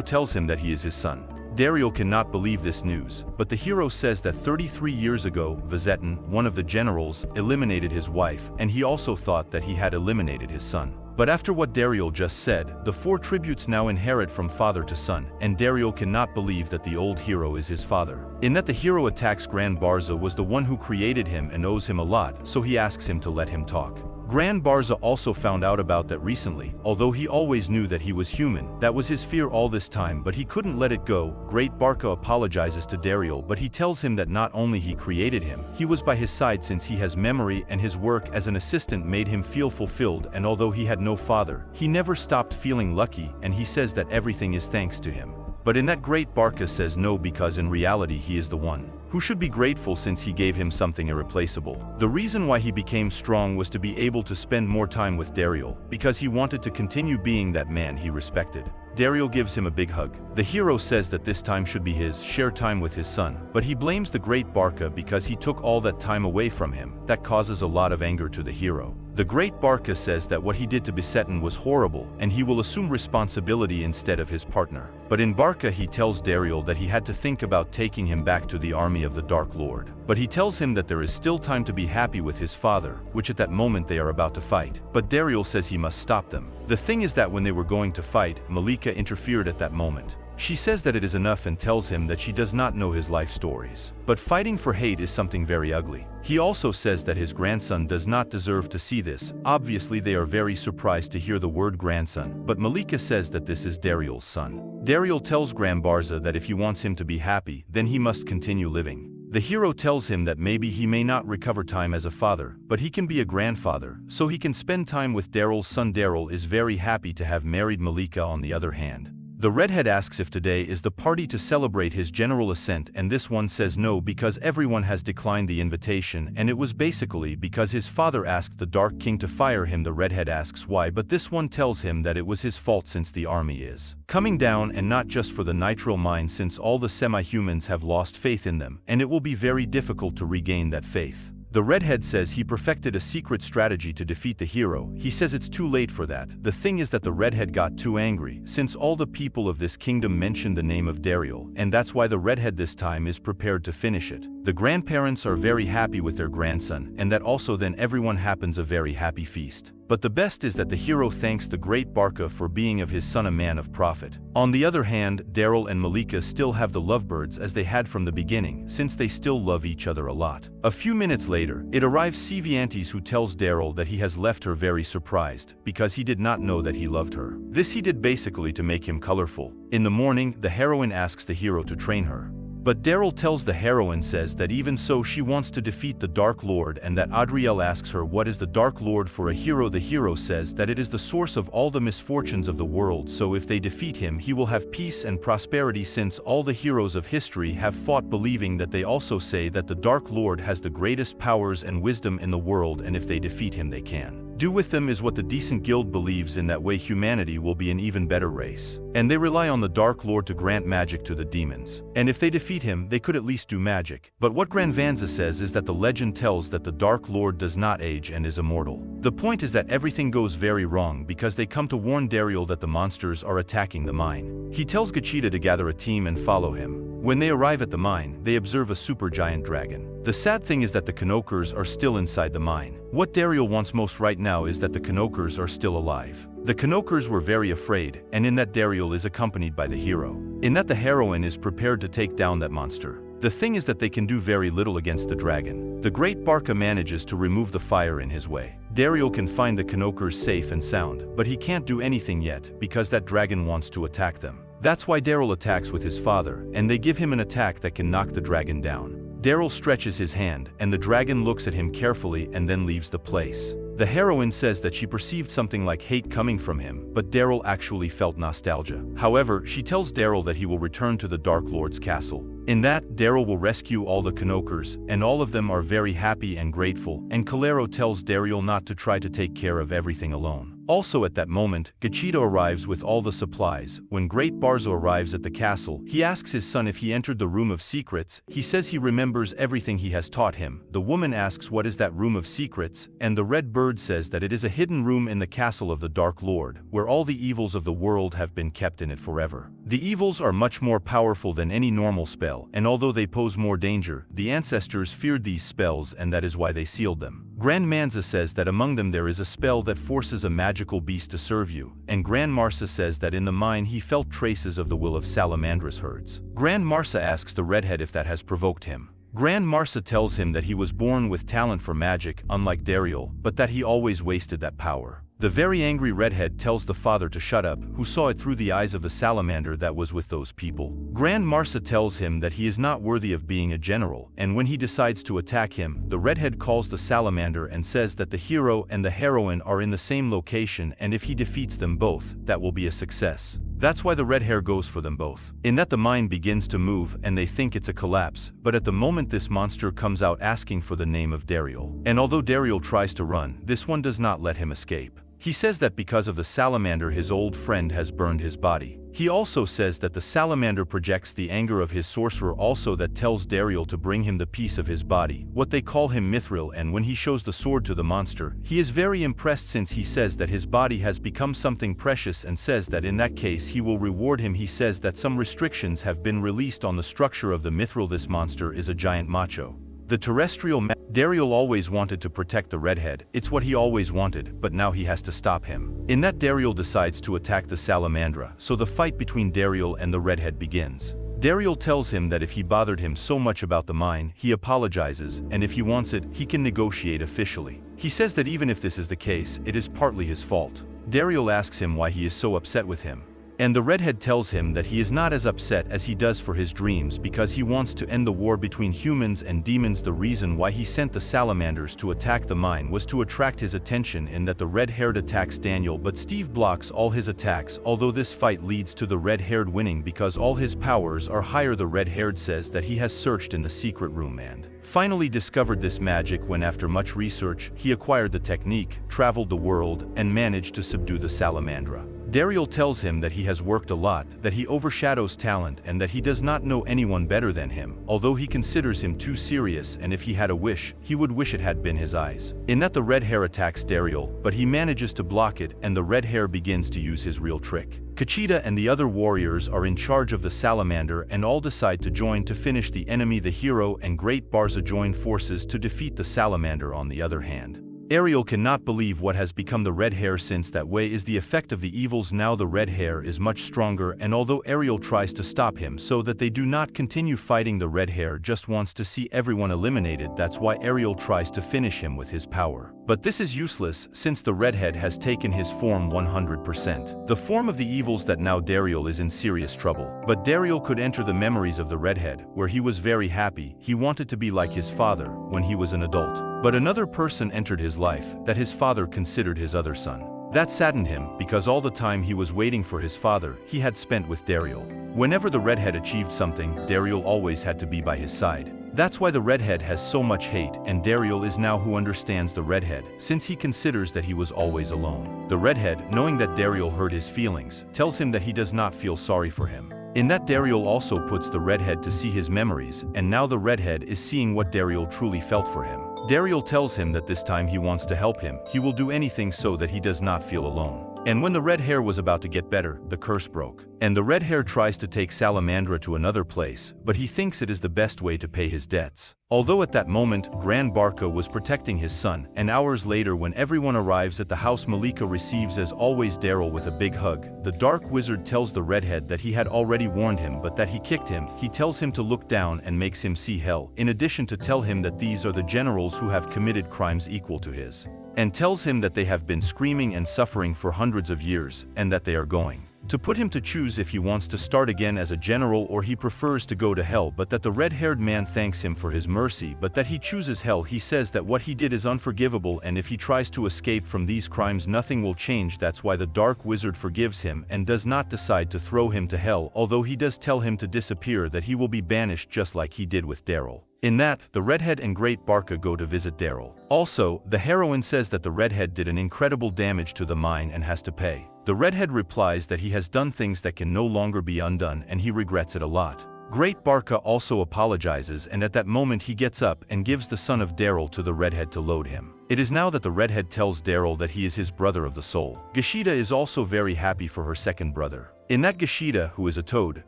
tells him that he is his son. Dariel cannot believe this news, but the hero says that 33 years ago, Vizetan, one of the generals, eliminated his wife, and he also thought that he had eliminated his son. But after what Dariel just said, the 4 tributes now inherit from father to son, and Dariel cannot believe that the old hero is his father. In that, the hero attacks Grand Barza was the one who created him and owes him a lot, so he asks him to let him talk. Grand Barza also found out about that recently, although he always knew that he was human. That was his fear all this time, but he couldn't let it go. Great Barca apologizes to Dariel, but he tells him that not only he created him, he was by his side since he has memory, and his work as an assistant made him feel fulfilled, and although he had no father, he never stopped feeling lucky, and he says that everything is thanks to him. But in that, Great Barca says no, because in reality he is the one who should be grateful since he gave him something irreplaceable. The reason why he became strong was to be able to spend more time with Dariel, because he wanted to continue being that man he respected. Dariel gives him a big hug. The hero says that this time should be his, share time with his son, but he blames the great Barca because he took all that time away from him. That causes a lot of anger to the hero. The great Barca says that what he did to Besetan was horrible, and he will assume responsibility instead of his partner. But in Barca he tells Dariel that he had to think about taking him back to the army of the Dark Lord. But he tells him that there is still time to be happy with his father, which at that moment they are about to fight. But Dariel says he must stop them. The thing is that when they were going to fight, Malika interfered at that moment. She says that it is enough and tells him that she does not know his life stories. But fighting for hate is something very ugly. He also says that his grandson does not deserve to see this. Obviously they are very surprised to hear the word grandson, but Malika says that this is Dariel's son. Dariel tells Grand Barza that if he wants him to be happy, then he must continue living. The hero tells him that maybe he may not recover time as a father, but he can be a grandfather, so he can spend time with Dariel's son. Dariel is very happy to have married Malika. On the other hand, the redhead asks if today is the party to celebrate his general ascent, and this one says no because everyone has declined the invitation, and it was basically because his father asked the Dark King to fire him. The redhead asks why, but this one tells him that it was his fault since the army is coming down, and not just for the nitrile mine, since all the semi-humans have lost faith in them, and it will be very difficult to regain that faith. The redhead says he perfected a secret strategy to defeat the hero. He says it's too late for that. The thing is that the redhead got too angry, since all the people of this kingdom mentioned the name of Dariel, and that's why the redhead this time is prepared to finish it. The grandparents are very happy with their grandson, and that also then everyone happens a very happy feast. But the best is that the hero thanks the great Barca for being of his son a man of profit. On the other hand, Dariel and Malika still have the lovebirds as they had from the beginning, since they still love each other a lot. A few minutes later, it arrives Siviantes, who tells Dariel that he has left her very surprised, because he did not know that he loved her. This he did basically to make him colorful. In the morning, the heroine asks the hero to train her. But Dariel tells the heroine says that even so she wants to defeat the Dark Lord, and that Adriel asks her what is the Dark Lord for a hero. The hero says that it is the source of all the misfortunes of the world, so if they defeat him he will have peace and prosperity, since all the heroes of history have fought believing that. They also say that the Dark Lord has the greatest powers and wisdom in the world, and if they defeat him they can do with them is what the decent guild believes. In that way humanity will be an even better race. And they rely on the Dark Lord to grant magic to the demons. And if they defeat him, they could at least do magic. But what Granvanza says is that the legend tells that the Dark Lord does not age and is immortal. The point is that everything goes very wrong because they come to warn Dariel that the monsters are attacking the mine. He tells Gachita to gather a team and follow him. When they arrive at the mine, they observe a supergiant dragon. The sad thing is that the Kanokers are still inside the mine. What Dariel wants most right now is that the Kanokers are still alive. The Kanokers were very afraid, and in that Dariel is accompanied by the hero. In that the heroine is prepared to take down that monster. The thing is that they can do very little against the dragon. The great Barca manages to remove the fire in his way. Dariel can find the Kanokers safe and sound, but he can't do anything yet because that dragon wants to attack them. That's why Dariel attacks with his father, and they give him an attack that can knock the dragon down. Dariel stretches his hand, and the dragon looks at him carefully and then leaves the place. The heroine says that she perceived something like hate coming from him, but Dariel actually felt nostalgia. However, she tells Dariel that he will return to the Dark Lord's castle. In that, Dariel will rescue all the Kanokers, and all of them are very happy and grateful, and Calero tells Dariel not to try to take care of everything alone. Also at that moment, Gachita arrives with all the supplies. When Great Barzo arrives at the castle, he asks his son if he entered the Room of Secrets. He says he remembers everything he has taught him. The woman asks what is that Room of Secrets, and the red bird says that it is a hidden room in the castle of the Dark Lord, where all the evils of the world have been kept in it forever. The evils are much more powerful than any normal spell, and although they pose more danger, the ancestors feared these spells, and that is why they sealed them. Grand Manza says that among them there is a spell that forces a magical beast to serve you, and Grand Marsa says that in the mine he felt traces of the will of Salamandrous herds. Grand Marsa asks the redhead if that has provoked him. Grand Marsa tells him that he was born with talent for magic, unlike Dariel, but that he always wasted that power. The very angry redhead tells the father to shut up, who saw it through the eyes of the salamander that was with those people. Grand Marsa tells him that he is not worthy of being a general, and when he decides to attack him, the redhead calls the salamander and says that the hero and the heroine are in the same location, and if he defeats them both, that will be a success. That's why the red hair goes for them both. In that the mine begins to move and they think it's a collapse, but at the moment this monster comes out asking for the name of Dariel. And although Dariel tries to run, this one does not let him escape. He says that because of the salamander his old friend has burned his body. He also says that the salamander projects the anger of his sorcerer, also that tells Dariel to bring him the piece of his body, what they call him mithril, and when he shows the sword to the monster, he is very impressed since he says that his body has become something precious and says that in that case he will reward him. He says that some restrictions have been released on the structure of the mithril. This monster is a giant macho. The terrestrial Dariel always wanted to protect the redhead, it's what he always wanted, but now he has to stop him. In that Dariel decides to attack the salamandra, so the fight between Dariel and the redhead begins. Dariel tells him that if he bothered him so much about the mine, he apologizes, and if he wants it, he can negotiate officially. He says that even if this is the case, it is partly his fault. Dariel asks him why he is so upset with him. And the redhead tells him that he is not as upset as he does for his dreams because he wants to end the war between humans and demons. The reason why he sent the salamanders to attack the mine was to attract his attention, in that the red-haired attacks Daniel, but Steve blocks all his attacks, although this fight leads to the red-haired winning because all his powers are higher. The red-haired says that he has searched in the secret room and finally discovered this magic when after much research, he acquired the technique, traveled the world, and managed to subdue the salamandra. Dariel tells him that he has worked a lot, that he overshadows talent, and that he does not know anyone better than him, although he considers him too serious, and if he had a wish, he would wish it had been his eyes. In that the red hair attacks Dariel, but he manages to block it, and the red hair begins to use his real trick. Kachita and the other warriors are in charge of the salamander and all decide to join to finish the enemy. The hero and Great Barza join forces to defeat the salamander. On the other hand, Ariel cannot believe what has become the red hair, since that way is the effect of the evils. Now the red hair is much stronger, and although Ariel tries to stop him so that they do not continue fighting, the red hair just wants to see everyone eliminated. That's why Ariel tries to finish him with his power. But this is useless since the redhead has taken his form 100%. The form of the evils. That now Dariel is in serious trouble. But Dariel could enter the memories of the redhead, where he was very happy. He wanted to be like his father when he was an adult. But another person entered his life that his father considered his other son. That saddened him because all the time he was waiting for his father, he had spent with Dariel. Whenever the redhead achieved something, Dariel always had to be by his side. That's why the redhead has so much hate, and Dariel is now who understands the redhead, since he considers that he was always alone. The redhead, knowing that Dariel hurt his feelings, tells him that he does not feel sorry for him. In that Dariel also puts the redhead to see his memories, and now the redhead is seeing what Dariel truly felt for him. Dariel tells him that this time he wants to help him, he will do anything so that he does not feel alone. And when the red hair was about to get better, the curse broke. And the red hair tries to take Salamandra to another place, but he thinks it is the best way to pay his debts. Although at that moment, Gran Barca was protecting his son, and hours later when everyone arrives at the house, Malika receives as always Daryl with a big hug. The dark wizard tells the redhead that he had already warned him but that he kicked him. He tells him to look down and makes him see hell, in addition to tell him that these are the generals who have committed crimes equal to his. And tells him that they have been screaming and suffering for hundreds of years, and that they are going to put him to choose if he wants to start again as a general or he prefers to go to hell, but that the red-haired man thanks him for his mercy, but that he chooses hell. He says that what he did is unforgivable, and if he tries to escape from these crimes nothing will change. That's why the dark wizard forgives him and does not decide to throw him to hell, although he does tell him to disappear, that he will be banished just like he did with Daryl. In that, the redhead and Great Barca go to visit Daryl. Also, the heroine says that the redhead did an incredible damage to the mine and has to pay. The redhead replies that he has done things that can no longer be undone and he regrets it a lot. Great Barca also apologizes, and at that moment he gets up and gives the son of Daryl to the redhead to load him. It is now that the redhead tells Daryl that he is his brother of the soul. Gashida is also very happy for her second brother. In that, Gashida, who is a toad,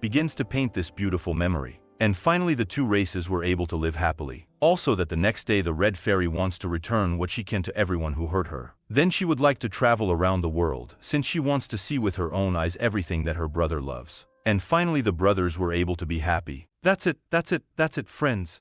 begins to paint this beautiful memory. And finally the two races were able to live happily. Also that the next day the Red Fairy wants to return what she can to everyone who hurt her. Then she would like to travel around the world, since she wants to see with her own eyes everything that her brother loves. And finally the brothers were able to be happy. That's it, friends.